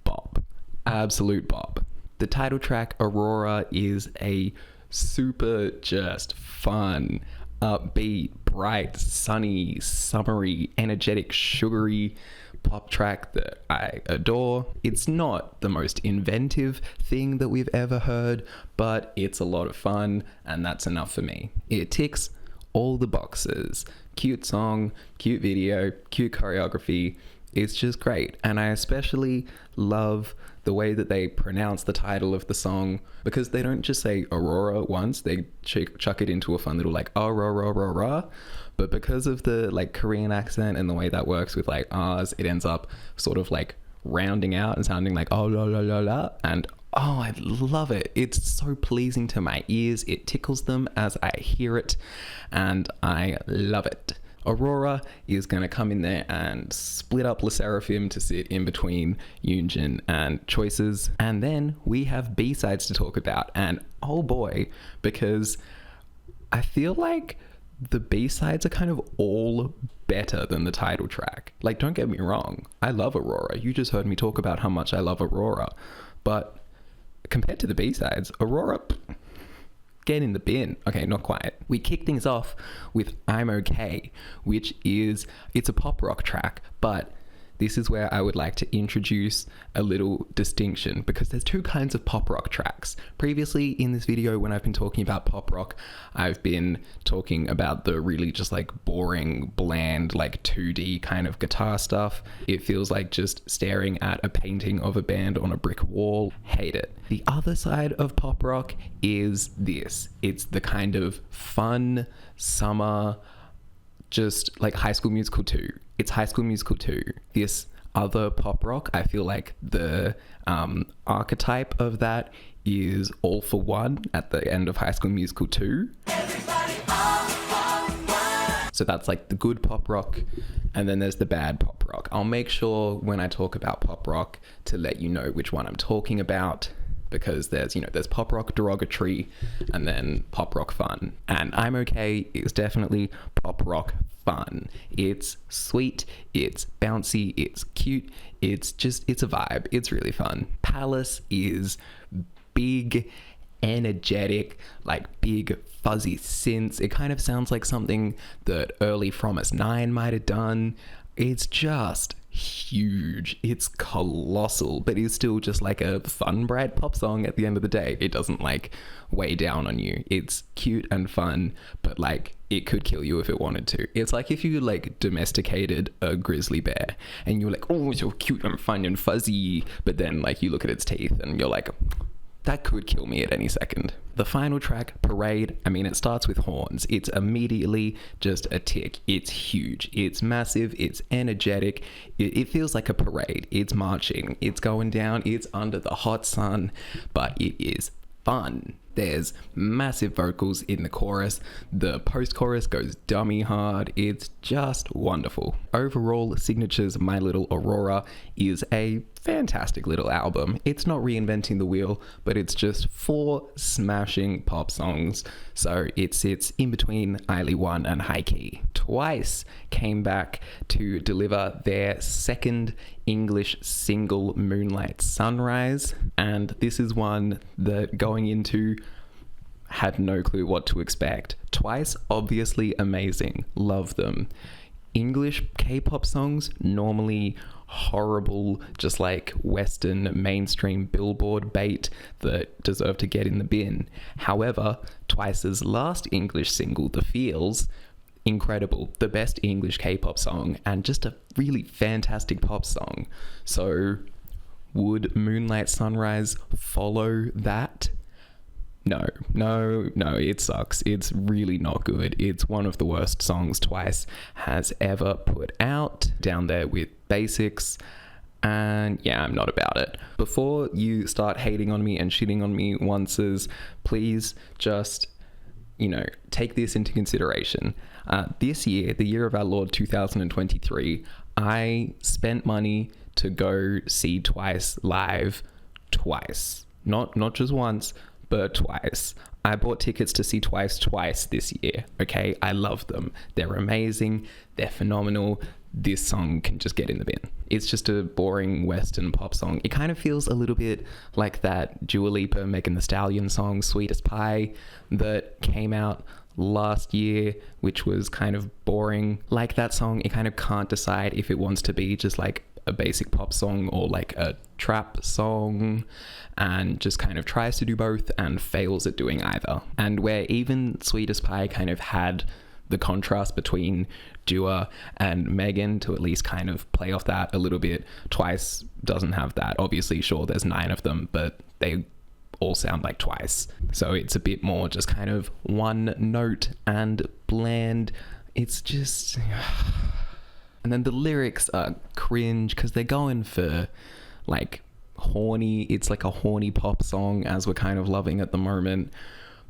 bop, absolute bop. The title track, Aurora, is a super just fun, upbeat, bright, sunny, summery, energetic, sugary pop track that I adore. It's not the most inventive thing that we've ever heard, but it's a lot of fun and that's enough for me. It ticks all the boxes. cute song, cute video, cute choreography. It's just great. And I especially love the way that they pronounce the title of the song, because they don't just say Aurora once, they chuck it into a fun little like AURORA. But because of the like Korean accent and the way that works with like R's, it ends up sort of like rounding out and sounding like oh la la la la. And oh, I love it. It's so pleasing to my ears. It tickles them as I hear it, and I love it. Aurora is going to come in there and split up SSERAFIM to sit in between YUNJIN and Choices. And then we have B-sides to talk about. And oh boy, because I feel like the B-sides are kind of all better than the title track. Like, don't get me wrong, I love Aurora. You just heard me talk about how much I love Aurora. But compared to the B-sides, Aurora, get in the bin. Okay, not quite. We kick things off with I'm Okay, which is, it's a pop rock track, but this is where I would like to introduce a little distinction, because there's two kinds of pop rock tracks. Previously in this video, when I've been talking about pop rock, I've been talking about the really just like boring, bland, like 2D kind of guitar stuff. It feels like just staring at a painting of a band on a brick wall. Hate it. The other side of pop rock is this. It's the kind of fun, summer, just like High School Musical 2. It's High School Musical 2. This other pop rock, I feel like the archetype of that is All for One at the end of High School Musical 2. So that's like the good pop rock, and then there's the bad pop rock. I'll make sure when I talk about pop rock to let you know which one I'm talking about, because there's, you know, there's pop rock derogatory and then pop rock fun. And I'm Okay is definitely pop rock fun. It's sweet, it's bouncy, it's cute, it's a vibe. It's really fun. Palace is big, energetic, like big fuzzy synths. It kind of sounds like something that early From Us 9 might have done. It's just huge. It's colossal, but it's still just like a fun, bright pop song at the end of the day. It doesn't like weigh down on you. It's cute and fun, but like it could kill you if it wanted to. It's like if you like domesticated a grizzly bear and you're like, oh, it's so cute and fun and fuzzy, but then like you look at its teeth and you're like, that could kill me at any second. The final track, Parade, I mean, it starts with horns. It's immediately just a tick. It's huge. It's massive. It's energetic. It feels like a parade. It's marching. It's going down. It's under the hot sun, but it is fun. There's massive vocals in the chorus. The post-chorus goes dummy hard. It's just wonderful. Overall, Signature's My Little Aurora is a fantastic little album. It's not reinventing the wheel, but it's just 4 smashing pop songs. So it sits in between Eily 1 and High Key. Twice came back to deliver their second English single, Moonlight Sunrise, and this is one that going into had no clue what to expect. Twice, obviously amazing, love them. English K-pop songs, normally horrible, just like Western mainstream Billboard bait that deserve to get in the bin. However, Twice's last English single, The Feels, incredible, the best English K-pop song, and just a really fantastic pop song. So would Moonlight Sunrise follow that? No, it sucks. It's really not good. It's one of the worst songs Twice has ever put out, down there with Basics, and yeah, I'm not about it. Before you start hating on me and shitting on me onces, please just, you know, take this into consideration. This year, the year of our Lord 2023, I spent money to go see Twice live twice. Not just once, but twice. I bought tickets to see Twice this year, okay? I love them. They're amazing. They're phenomenal. This song can just get in the bin. It's just a boring Western pop song. It kind of feels a little bit like that Dua Lipa Megan Thee Stallion song, Sweetest Pie, that came out last year, which was kind of boring. Like that song, it kind of can't decide if it wants to be just like a basic pop song or like a trap song, and just kind of tries to do both and fails at doing either. And where even Sweetest Pie kind of had the contrast between Dua and Megan to at least kind of play off that a little bit. Twice doesn't have that. Obviously, sure, there's 9 of them, but they all sound like Twice. So it's a bit more just kind of one note and bland. It's just... And then the lyrics are cringe because they're going for like horny. It's like a horny pop song, as we're kind of loving at the moment.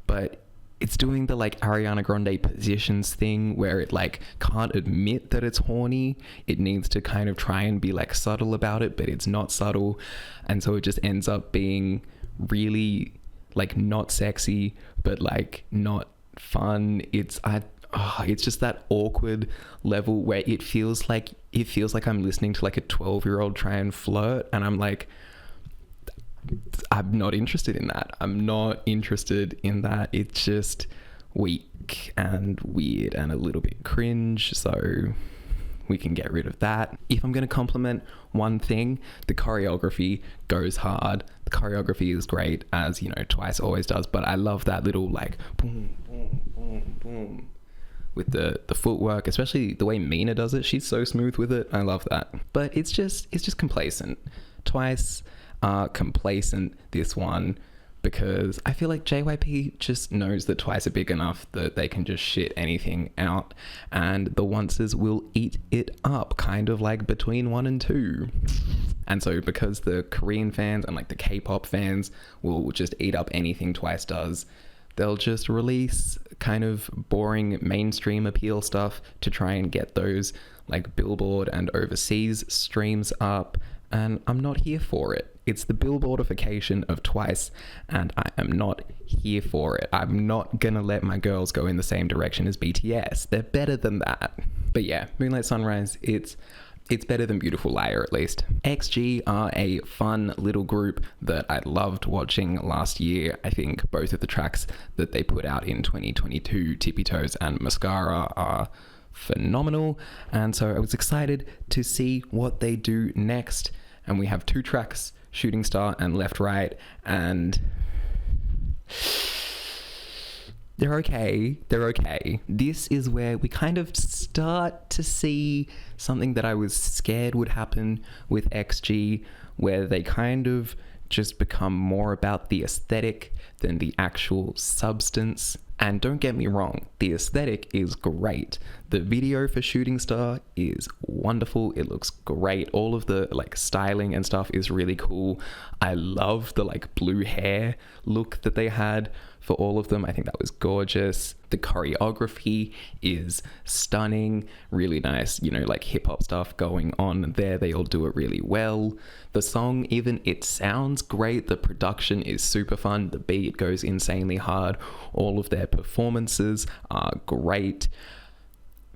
But it's doing the like Ariana Grande Positions thing where it like can't admit that it's horny. It needs to kind of try and be like subtle about it, but it's not subtle. And so it just ends up being really like not sexy, but like not fun. It's just that awkward level where it feels like I'm listening to like a 12-year-old try and flirt, and I'm like, I'm not interested in that. It's just weak and weird and a little bit cringe, so we can get rid of that. If I'm going to compliment one thing, the choreography goes hard. The choreography is great, as you know, Twice always does, but I love that little like boom, boom, boom, boom with the footwork, especially the way Mina does it. She's so smooth with it. I love that. But it's just complacent. Twice are complacent this one, because I feel like JYP just knows that Twice are big enough that they can just shit anything out, and the Onces will eat it up, kind of like Between 1 and 2. And so because the Korean fans and like the K-pop fans will just eat up anything Twice does, they'll just release kind of boring mainstream appeal stuff to try and get those like Billboard and overseas streams up, and I'm not here for it. It's the Billboardification of Twice, and I am not here for it. I'm not gonna let my girls go in the same direction as BTS. They're better than that. But yeah, Moonlight Sunrise, it's better than Beautiful Liar, at least. XG are a fun little group that I loved watching last year. I think both of the tracks that they put out in 2022, Tippy Toes and Mascara, are phenomenal. And so I was excited to see what they do next. And we have 2 tracks, Shooting Star and Left Right, and they're okay. This is where we kind of start to see something that I was scared would happen with XG, where they kind of just become more about the aesthetic than the actual substance. And don't get me wrong, the aesthetic is great. The video for Shooting Star is wonderful. It looks great. All of the like styling and stuff is really cool. I love the like blue hair look that they had for all of them. I think that was gorgeous. The choreography is stunning, really nice, you know, like hip hop stuff going on there. They all do it really well. The song, even, it sounds great. The production is super fun. The beat goes insanely hard. All of their performances are great,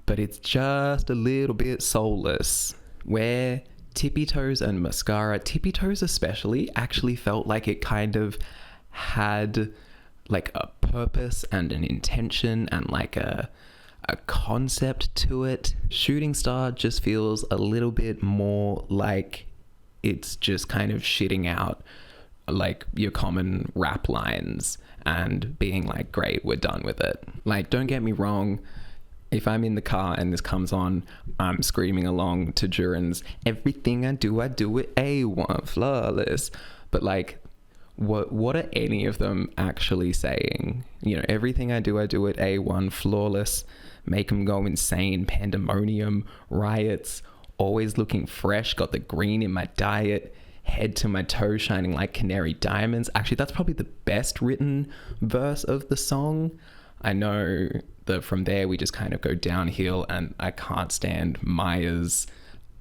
but it's just a little bit soulless. Where Tippy Toes and Mascara, Tippy Toes especially, actually felt like it kind of had like a purpose and an intention and like a concept to it. Shooting Star just feels a little bit more like it's just kind of shitting out like your common rap lines and being like, great, we're done with it. Like, don't get me wrong, if I'm in the car and this comes on, I'm screaming along to Duran's everything I do it A1 flawless. But like, what are any of them actually saying? You know, everything I do it A1 flawless, make them go insane, pandemonium, riots, always looking fresh, got the green in my diet, head to my toe shining like canary diamonds. Actually, that's probably the best written verse of the song. I know that from there we just kind of go downhill, and I can't stand Maya's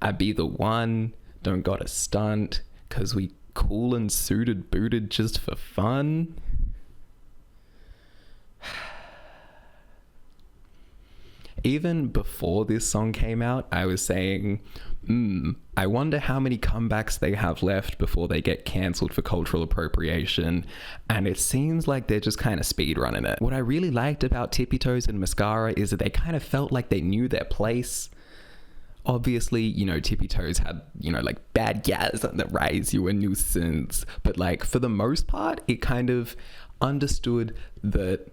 I be the one, don't gotta stunt, cause we cool and suited booted just for fun. Even before this song came out, I was saying, I wonder how many comebacks they have left before they get cancelled for cultural appropriation. And it seems like they're just kind of speedrunning it. What I really liked about Tippy Toes and Mascara is that they kind of felt like they knew their place. Obviously, you know, Tippy Toes had, you know, like bad gas on the rise, you a nuisance. But like for the most part, it kind of understood that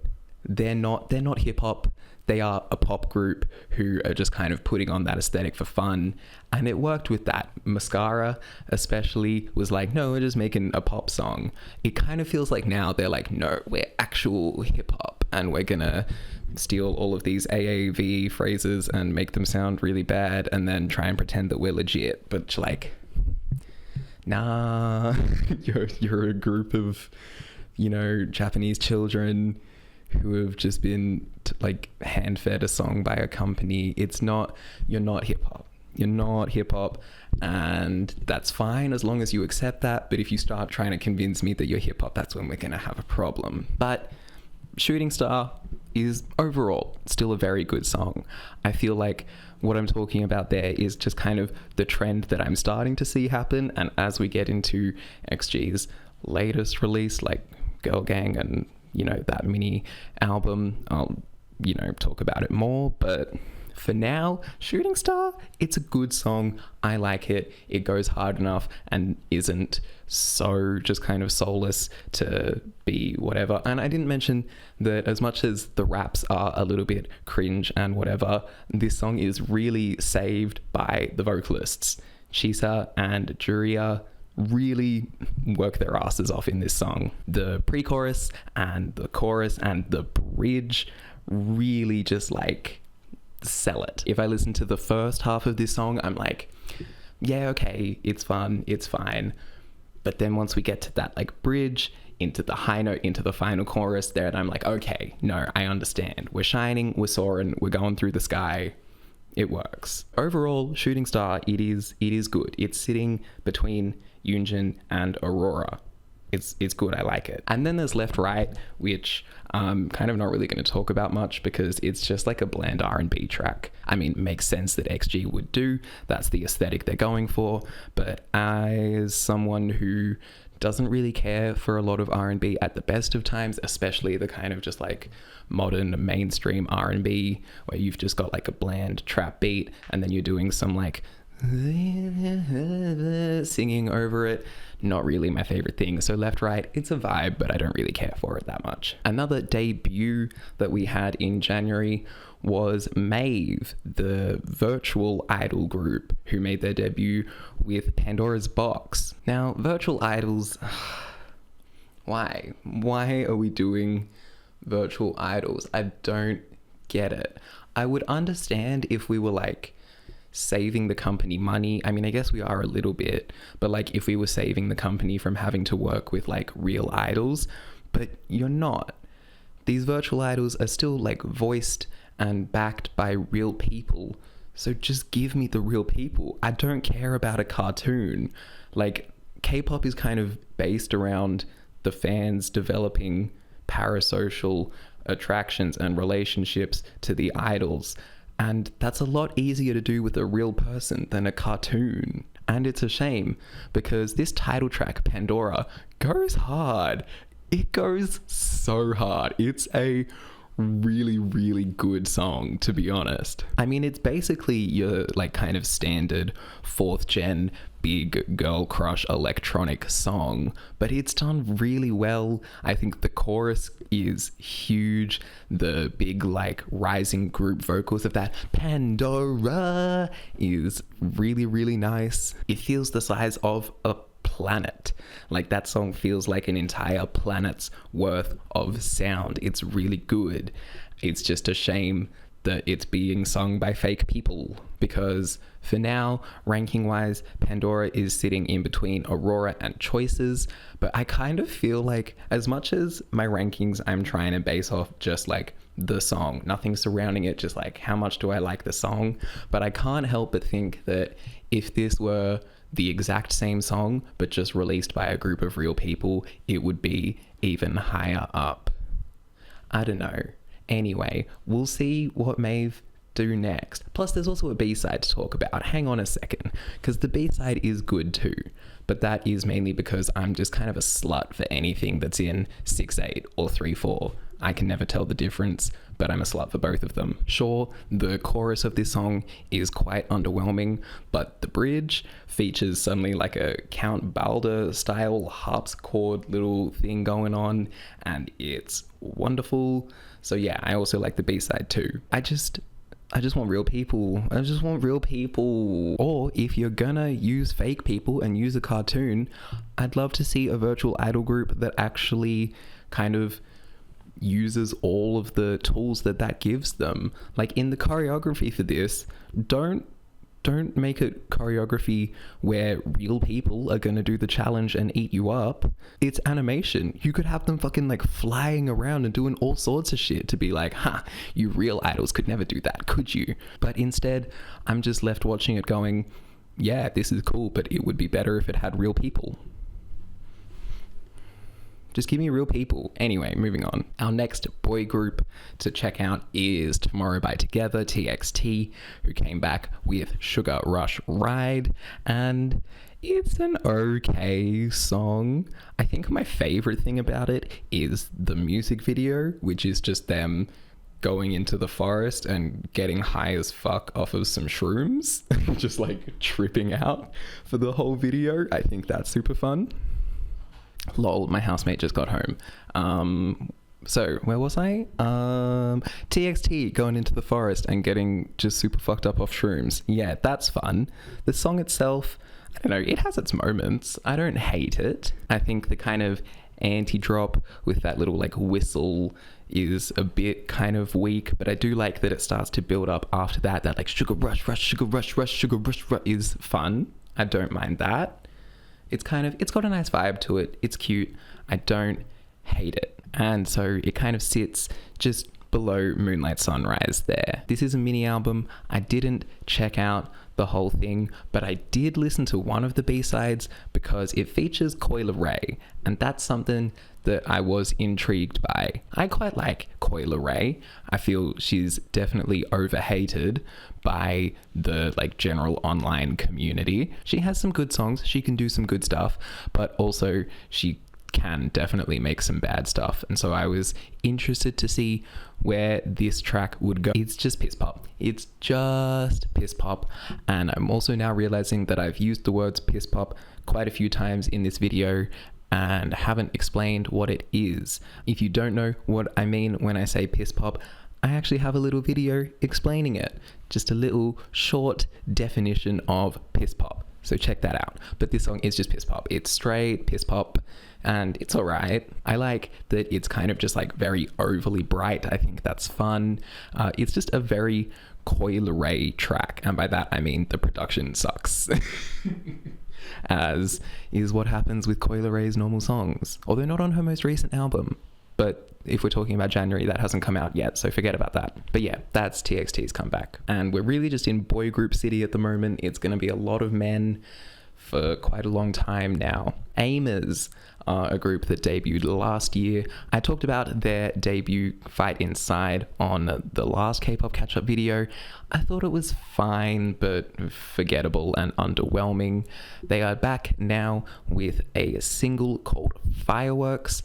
they're not hip hop. They are a pop group who are just kind of putting on that aesthetic for fun. And it worked with that. Mascara especially was like, no, we're just making a pop song. It kind of feels like now they're like, no, we're actual hip hop and we're gonna steal all of these AAVE phrases and make them sound really bad and then try and pretend that we're legit. But like, nah, you're a group of, you know, Japanese children who have just been like hand-fed a song by a company. You're not hip-hop. You're not hip-hop, and that's fine as long as you accept that. But if you start trying to convince me that you're hip-hop, that's when we're gonna have a problem. But Shooting Star is overall still a very good song. I feel like what I'm talking about there is just kind of the trend that I'm starting to see happen, and as we get into XG's latest release, like Girl Gang and, you know, that mini album, I'll, you know, talk about it more. But for now, Shooting Star, it's a good song. I like it. It goes hard enough and isn't so just kind of soulless to be whatever. And I didn't mention that as much as the raps are a little bit cringe and whatever, this song is really saved by the vocalists. Chisa and Juria really work their asses off in this song. The pre-chorus and the chorus and the bridge really just like sell it. If I listen to the first half of this song, I'm like, yeah, okay, it's fun, it's fine. But then once we get to that like bridge into the high note, into the final chorus there, and I'm like, okay, no, I understand. We're shining, we're soaring, we're going through the sky. It works. Overall, Shooting Star, it is good. It's sitting between YUNJIN and AURORA. It's good. I like it. And then there's Left Right, which I'm kind of not really going to talk about much because it's just like a bland R&B track. I mean, it makes sense that XG would do. That's the aesthetic they're going for. But as someone who doesn't really care for a lot of R&B at the best of times, especially the kind of just like modern mainstream R&B where you've just got like a bland trap beat and then you're doing some like singing over it, not really my favorite thing. So Left Right, it's a vibe, but I don't really care for it that much. Another debut that we had in January was MAVE, the virtual idol group who made their debut with Pandora's Box. Now, virtual idols, why are we doing virtual idols? I don't get it. I would understand if we were like saving the company money. I mean, I guess we are a little bit, but like if we were saving the company from having to work with like real idols, but you're not. These virtual idols are still like voiced and backed by real people. So just give me the real people. I don't care about a cartoon. Like K-pop is kind of based around the fans developing parasocial attractions and relationships to the idols. And that's a lot easier to do with a real person than a cartoon. And it's a shame because this title track, Pandora, goes hard. It goes so hard. It's a really, really good song, to be honest. I mean, it's basically your like kind of standard 4th gen big girl crush electronic song, but it's done really well. I think the chorus is huge. The big like rising group vocals of that Pandora is really, really nice. It feels the size of a planet. Like that song feels like an entire planet's worth of sound. It's really good. It's just a shame that it's being sung by fake people, because for now, ranking wise, Pandora is sitting in between AURORA and Choices. But I kind of feel like as much as my rankings I'm trying to base off just like the song, nothing surrounding it, just like how much do I like the song, but I can't help but think that if this were the exact same song but just released by a group of real people, it would be even higher up. I don't know. Anyway, we'll see what MAVE do next. Plus there's also a B-side to talk about. Hang on a second, because the B-side is good too, but that is mainly because I'm just kind of a slut for anything that's in 6/8 or 3/4. I can never tell the difference, but I'm a slut for both of them. Sure, the chorus of this song is quite underwhelming, but the bridge features suddenly like a Count Balder style harpsichord little thing going on, and it's wonderful. So yeah, I also like the B-side too. I just want real people. I just want real people. Or if you're gonna use fake people and use a cartoon, I'd love to see a virtual idol group that actually kind of uses all of the tools that gives them. Like in the choreography for this, don't make a choreography where real people are gonna do the challenge and eat you up. It's animation. You could have them fucking like flying around and doing all sorts of shit to be like, you real idols could never do that, could you? But instead, I'm just left watching it going, yeah, this is cool, but it would be better if it had real people. Just give me real people. Anyway, moving on. Our next boy group to check out is Tomorrow by Together, TXT, who came back with Sugar Rush Ride, and it's an okay song. I think my favorite thing about it is the music video, which is just them going into the forest and getting high as fuck off of some shrooms, just like tripping out for the whole video. I think that's super fun. Lol, my housemate just got home. So where was I? TXT going into the forest and getting just super fucked up off shrooms. Yeah, that's fun. The song itself, I don't know, it has its moments. I don't hate it. I think the kind of anti-drop with that little like whistle is a bit kind of weak, but I do like that it starts to build up after that. That like sugar rush, rush, sugar rush, rush, sugar rush, rush is fun. I don't mind that. It's got a nice vibe to it. It's cute. I don't hate it. And so it kind of sits just below Moonlight Sunrise there. This is a mini album. I didn't check out the whole thing, but I did listen to one of the B-sides because it features Coyle Ray, and that's something that I was intrigued by. I quite like Coyle Ray. I feel she's definitely overhated by the like general online community. She has some good songs, she can do some good stuff, but also she can definitely make some bad stuff. And so I was interested to see where this track would go. It's just piss pop. It's just piss pop. And I'm also now realizing that I've used the words piss pop quite a few times in this video and haven't explained what it is. If you don't know what I mean when I say piss pop, I actually have a little video explaining it. Just a little short definition of piss pop. So check that out. But this song is just piss pop. It's straight piss pop and it's all right. I like that it's kind of just like very overly bright. I think that's fun. It's just a very Coyle Ray track. And by that, I mean the production sucks. As is what happens with Coyle Ray's normal songs. Although not on her most recent album. But if we're talking about January, that hasn't come out yet, so forget about that. But yeah, that's TXT's comeback. And we're really just in boy group city at the moment. It's going to be a lot of men for quite a long time now. Aimers are a group that debuted last year. I talked about their debut Fight Inside on the last K-pop Catch-Up video. I thought it was fine, but forgettable and underwhelming. They are back now with a single called Fireworks,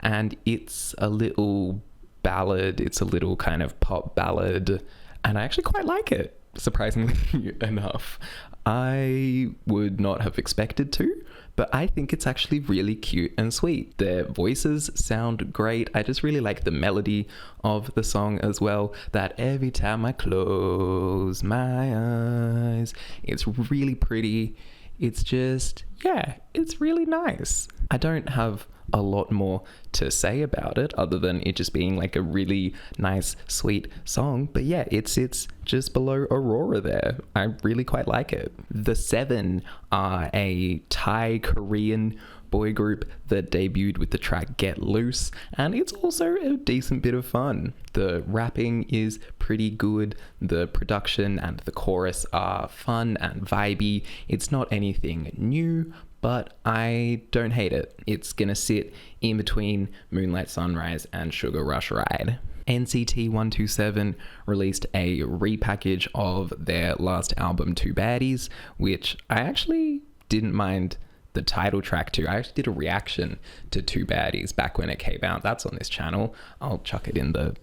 and it's a little ballad. It's a little kind of pop ballad, and I actually quite like it, surprisingly enough. I would not have expected to, but I think it's actually really cute and sweet. Their voices sound great. I just really like the melody of the song as well. That every time I close my eyes, it's really pretty. It's just, yeah, it's really nice. I don't have a lot more to say about it other than it just being like a really nice, sweet song. But yeah, it sits just below AURORA there. I really quite like it. The Seven are a Thai Korean boy group that debuted with the track Get Loose, and it's also a decent bit of fun. The rapping is pretty good, the production and the chorus are fun and vibey. It's not anything new, but I don't hate it. It's gonna sit in between Moonlight Sunrise and Sugar Rush Ride. NCT 127 released a repackage of their last album, Two Baddies, which I actually didn't mind the title track too. I actually did a reaction to Two Baddies back when it came out. That's on this channel. I'll chuck it in the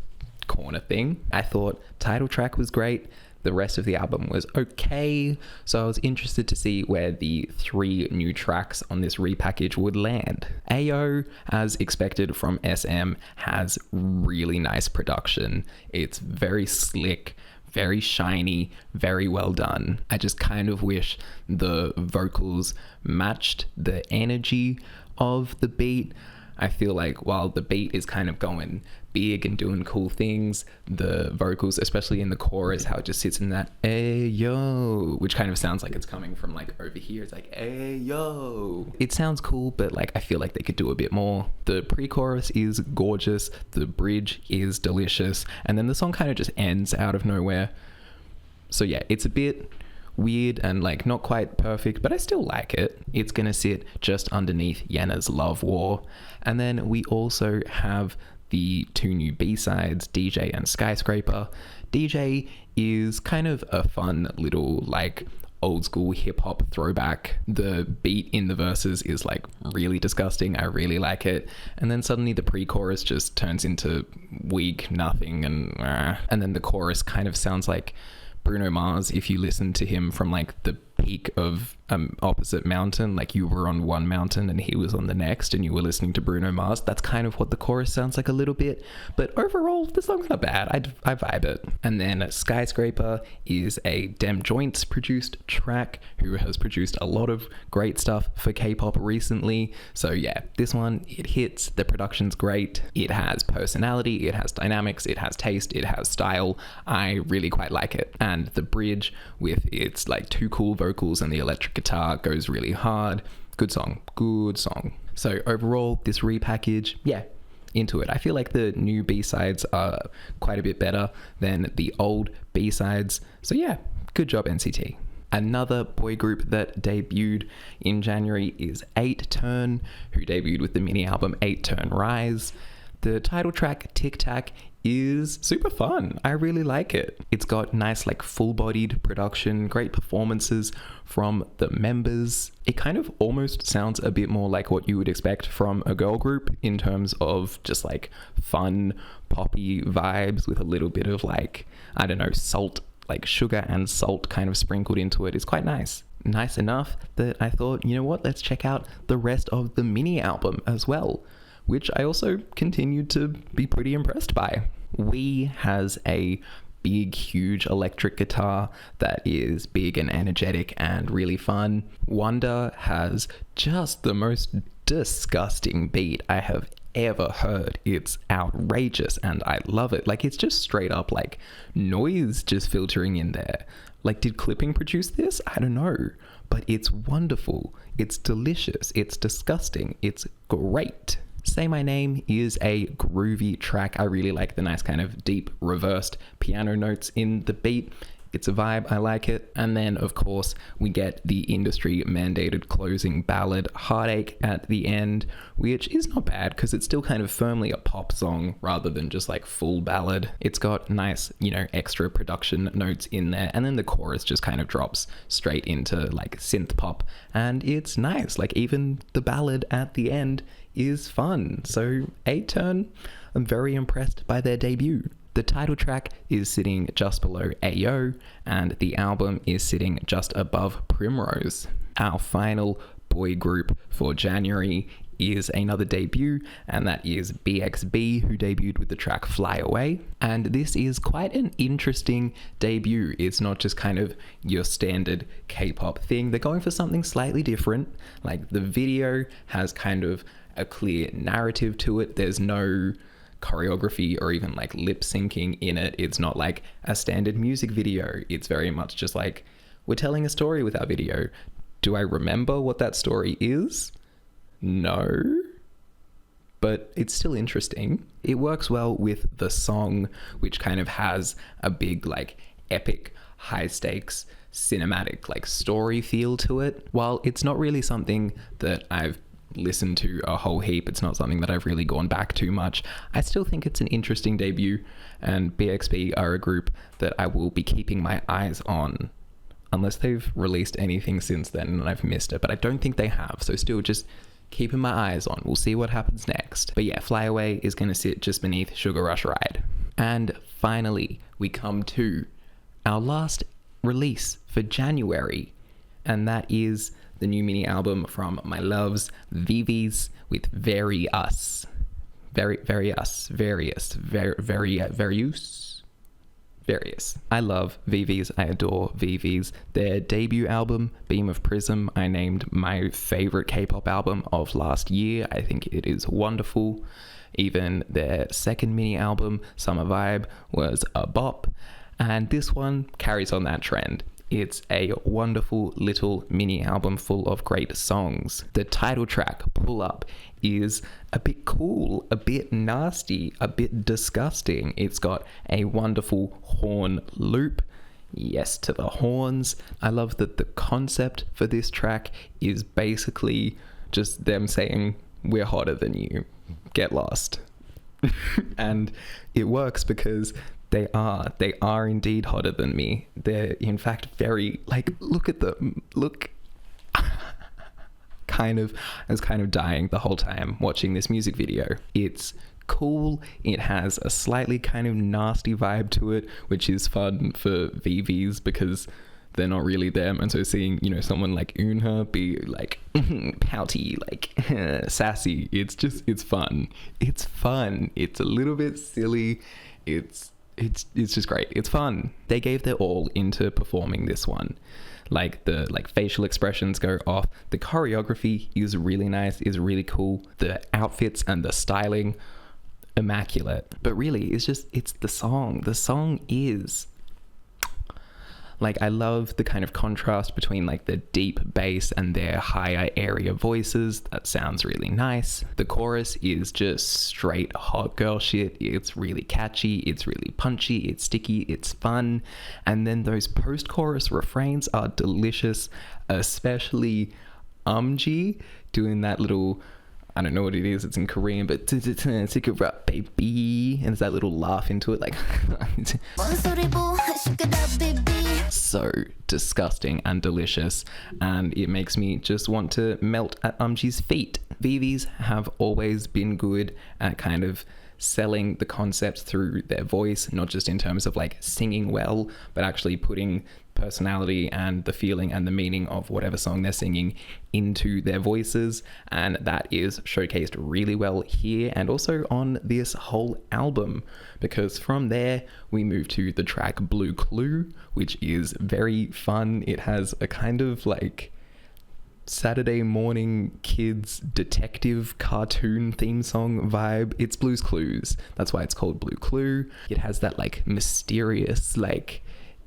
corner thing. I thought title track was great. The rest of the album was okay, so I was interested to see where the 3 new tracks on this repackage would land. AO, as expected from SM, has really nice production. It's very slick, very shiny, very well done. I just kind of wish the vocals matched the energy of the beat. I feel like while the beat is kind of going big and doing cool things, the vocals, especially in the chorus, how it just sits in that ayo, which kind of sounds like it's coming from like over here. It's like ayo. It sounds cool, but like I feel like they could do a bit more. The pre-chorus is gorgeous, the bridge is delicious, and then the song kind of just ends out of nowhere. So yeah, it's a bit weird and like not quite perfect, but I still like it. It's gonna sit just underneath YENA's Love War. And then we also have the 2 new B-sides, DJ and Skyscraper. DJ is kind of a fun little like old school hip hop throwback. The beat in the verses is like really disgusting. I really like it. And then suddenly the pre-chorus just turns into weak nothing, and then the chorus kind of sounds like Bruno Mars if you listen to him from like the peak of opposite mountain, like you were on one mountain and he was on the next and you were listening to Bruno Mars. That's kind of what the chorus sounds like a little bit, but overall the song's not bad. I vibe it. And then Skyscraper is a Dem Joints produced track who has produced a lot of great stuff for K-pop recently. So yeah, this one, it hits. The production's great. It has personality, it has dynamics, it has taste, it has style. I really quite like it. And the bridge with its like 2 cool vocals and the electric guitar goes really hard. Good song. So overall, this repackage, yeah, into it. I feel like the new B-sides are quite a bit better than the old B-sides. So yeah, good job NCT. Another boy group that debuted in January is 8-Turn, who debuted with the mini album 8-Turn Rise. The title track, Tic Tac, is super fun. I really like it. It's got nice like full-bodied production, great performances from the members. It kind of almost sounds a bit more like what you would expect from a girl group in terms of just like fun poppy vibes with a little bit of like, I don't know, salt, like sugar and salt kind of sprinkled into it. Is quite nice. Nice enough that I thought, you know what, let's check out the rest of the mini album as well, which I also continued to be pretty impressed by. We has a big, huge electric guitar that is big and energetic and really fun. Wonder has just the most disgusting beat I have ever heard. It's outrageous and I love it. Like, it's just straight up like noise just filtering in there. Like, did clipping produce this? I don't know, but it's wonderful. It's delicious. It's disgusting. It's great. Say My Name is a groovy track. I really like the nice kind of deep reversed piano notes in the beat. It's a vibe, I like it. And then of course we get the industry mandated closing ballad Heartache at the end, which is not bad because it's still kind of firmly a pop song rather than just like full ballad. It's got nice, you know, extra production notes in there, and then the chorus just kind of drops straight into like synth pop, and it's nice. Like, even the ballad at the end is fun. So 8-Turn, I'm very impressed by their debut. The title track is sitting just below AO, and the album is sitting just above Primrose. Our final boy group for January is another debut, and that is BXB, who debuted with the track Fly Away. And this is quite an interesting debut. It's not just kind of your standard K-pop thing. They're going for something slightly different. Like, the video has kind of a clear narrative to it. There's no choreography or even like lip syncing in it. It's not like a standard music video. It's very much just like, we're telling a story with our video. Do I remember what that story is? No, but it's still interesting. It works well with the song, which kind of has a big like epic, high stakes, cinematic like story feel to it. While it's not really something that I've listened to a whole heap, it's not something that I've really gone back to much, I still think it's an interesting debut, and BXB are a group that I will be keeping my eyes on unless they've released anything since then and I've missed it, but I don't think they have. So still just keeping my eyes on. We'll see what happens next. But yeah, Fly Away is going to sit just beneath Sugar Rush Ride. And finally, we come to our last release for January, and that is the new mini album from my loves, VIVIZ, with Very Us. Various. I love VIVIZ. I adore VIVIZ. Their debut album, Beam of Prism, I named my favorite K-pop album of last year. I think it is wonderful. Even their second mini album, Summer Vibe, was a bop. And this one carries on that trend. It's a wonderful little mini album full of great songs. The title track, Pull Up, is a bit cool, a bit nasty, a bit disgusting. It's got a wonderful horn loop. Yes to the horns. I love that the concept for this track is basically just them saying, we're hotter than you, get lost. And it works because they are indeed hotter than me. They're in fact very, like, look at them, look. I was kind of dying the whole time watching this music video. It's cool. It has a slightly kind of nasty vibe to it, which is fun for VIVIZ because they're not really them. And so seeing, you know, someone like Eunha be like pouty, like sassy, it's fun. It's fun. It's a little bit silly. It's just great. It's fun. They gave their all into performing this one. Like the facial expressions go off. The choreography is really nice, is really cool. The outfits and the styling, immaculate. But really, it's the song. The song is, like, I love the kind of contrast between like the deep bass and their higher area voices. That sounds really nice. The chorus is just straight hot girl shit. It's really catchy, it's really punchy, it's sticky, it's fun. And then those post-chorus refrains are delicious, especially Umji doing that little, I don't know what it is, it's in Korean, but cigarette baby, and there's that little laugh into it, like so disgusting and delicious, and it makes me just want to melt at Umji's feet. VIVIZ have always been good at kind of selling the concept through their voice, not just in terms of like singing well, but actually putting personality and the feeling and the meaning of whatever song they're singing into their voices, and that is showcased really well here and also on this whole album, because from there we move to the track Blue Clue, which is very fun. It has a kind of like Saturday morning kids detective cartoon theme song vibe. It's Blue's Clues, that's why it's called Blue Clue. It has that like mysterious like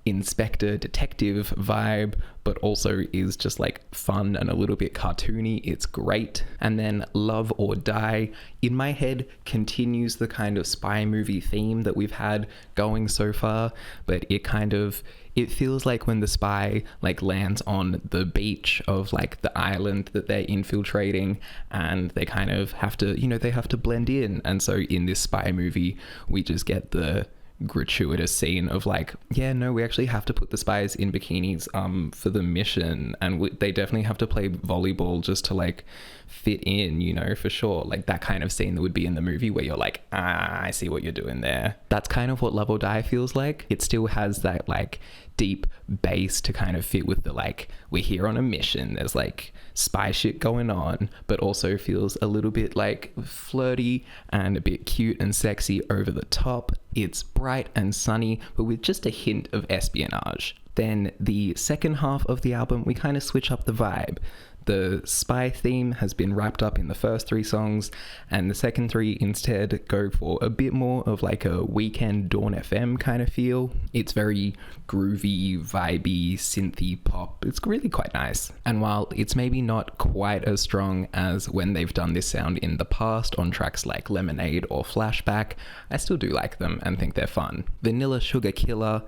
inspector detective vibe, but also is just like fun and a little bit cartoony. It's great. And then Love or Die in my head continues the kind of spy movie theme that we've had going so far, but it feels like when the spy like lands on the beach of like the island that they're infiltrating, and they kind of have to, you know, they have to blend in. And so in this spy movie we just get the gratuitous scene of like, yeah, no, we actually have to put the spies in bikinis for the mission, and they definitely have to play volleyball just to like fit in, you know, for sure. Like that kind of scene that would be in the movie where you're like, I see what you're doing there. That's kind of what Love or Die feels like. It still has that like deep bass to kind of fit with the like, we're here on a mission, there's like spy shit going on, but also feels a little bit like flirty and a bit cute and sexy over the top. It's bright and sunny, but with just a hint of espionage. Then the second half of the album, we kind of switch up the vibe. The spy theme has been wrapped up in the first 3 songs, and the second 3 instead go for a bit more of like a Weekend Dawn FM kind of feel. It's very groovy, vibey, synthy pop. It's really quite nice. And while it's maybe not quite as strong as when they've done this sound in the past on tracks like Lemonade or Flashback, I still do like them and think they're fun. Vanilla Sugar Killer,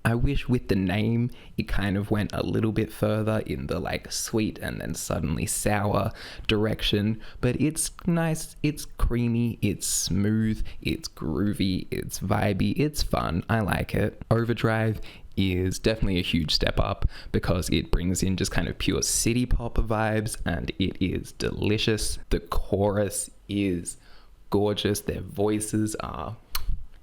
I wish with the name it kind of went a little bit further in the like sweet and then suddenly sour direction, but it's nice, it's creamy, it's smooth, it's groovy, it's vibey, it's fun. I like it. Overdrive is definitely a huge step up because it brings in just kind of pure city pop vibes and it is delicious. The chorus is gorgeous. Their voices are,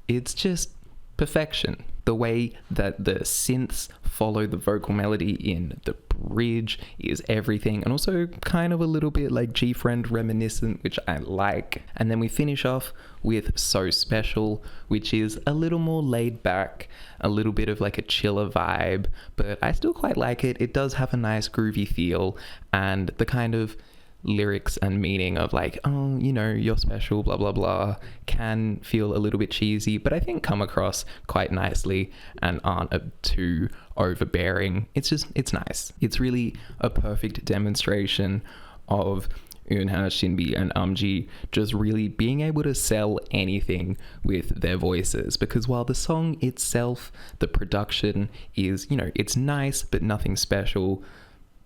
it's just perfection. The way that the synths follow the vocal melody in the bridge is everything, and also kind of a little bit like G-Friend reminiscent, which I like. And then we finish off with So Special, which is a little more laid back, a little bit of like a chiller vibe, but I still quite like it. It does have a nice groovy feel, and the kind of lyrics and meaning of like, oh, you know, you're special, blah blah blah, can feel a little bit cheesy, but I think come across quite nicely and aren't too overbearing. It's nice. It's really a perfect demonstration of Eunha, Shinbi and Umji just really being able to sell anything with their voices, because while the song itself, the production is, you know, it's nice but nothing special,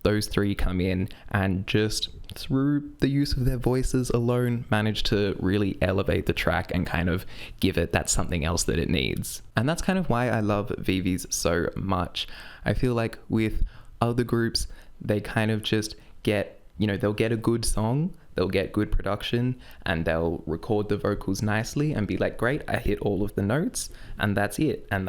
those three come in and just through the use of their voices alone manage to really elevate the track and kind of give it that something else that it needs. And that's kind of why I love VIVIZ so much. I feel like with other groups, they kind of just get, you know, they'll get a good song, they'll get good production, and they'll record the vocals nicely and be like, great, I hit all of the notes, and that's it. And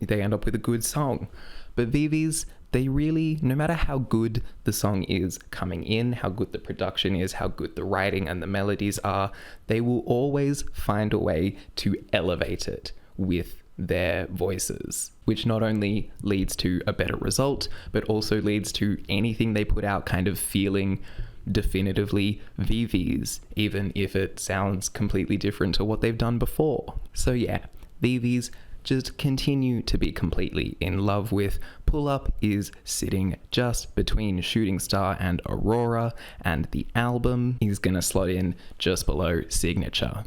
they end up with a good song. But VIVIZ, they really, no matter how good the song is coming in, how good the production is, how good the writing and the melodies are, they will always find a way to elevate it with their voices, which not only leads to a better result, but also leads to anything they put out kind of feeling definitively VIVIZ, even if it sounds completely different to what they've done before. So yeah, VIVIZ, just continue to be completely in love with. Pull Up is sitting just between Shooting Star and Aurora, and the album is gonna slot in just below Signature.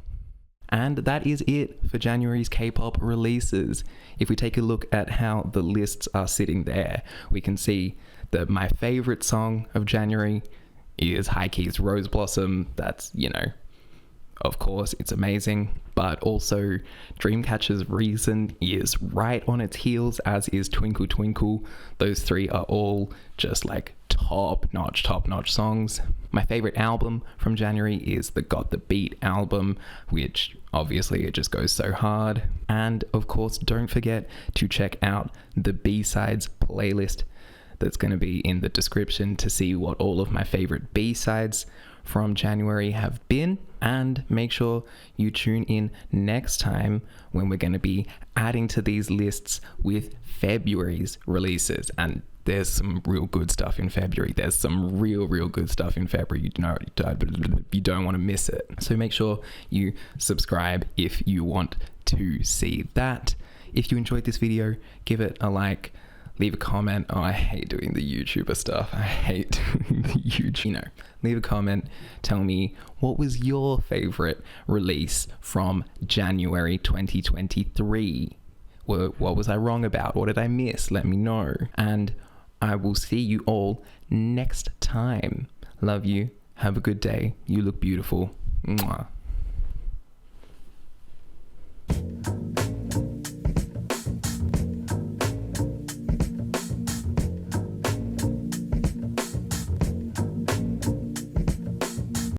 And that is it for January's K-pop releases. If we take a look at how the lists are sitting there, we can see that my favorite song of January is Haikey's Rose Blossom. That's, you know, of course, it's amazing, but also Dreamcatcher's Reason is right on its heels, as is Twinkle Twinkle. Those three are all just like top-notch songs. My favorite album from January is the Got the Beat album, which obviously it just goes so hard. And of course, don't forget to check out the B-sides playlist that's going to be in the description to see what all of my favorite B-sides from January have been, and make sure you tune in next time when we're going to be adding to these lists with February's releases. And there's some real good stuff in February. There's some real good stuff in February. You know, you don't want to miss it. So make sure you subscribe if you want to see that. If you enjoyed this video, give it a like. Leave a comment. Oh, I hate doing the YouTuber stuff. I hate doing the YouTube. You know, leave a comment. Tell me, what was your favorite release from January 2023? What was I wrong about? What did I miss? Let me know. And I will see you all next time. Love you. Have a good day. You look beautiful. Mwah.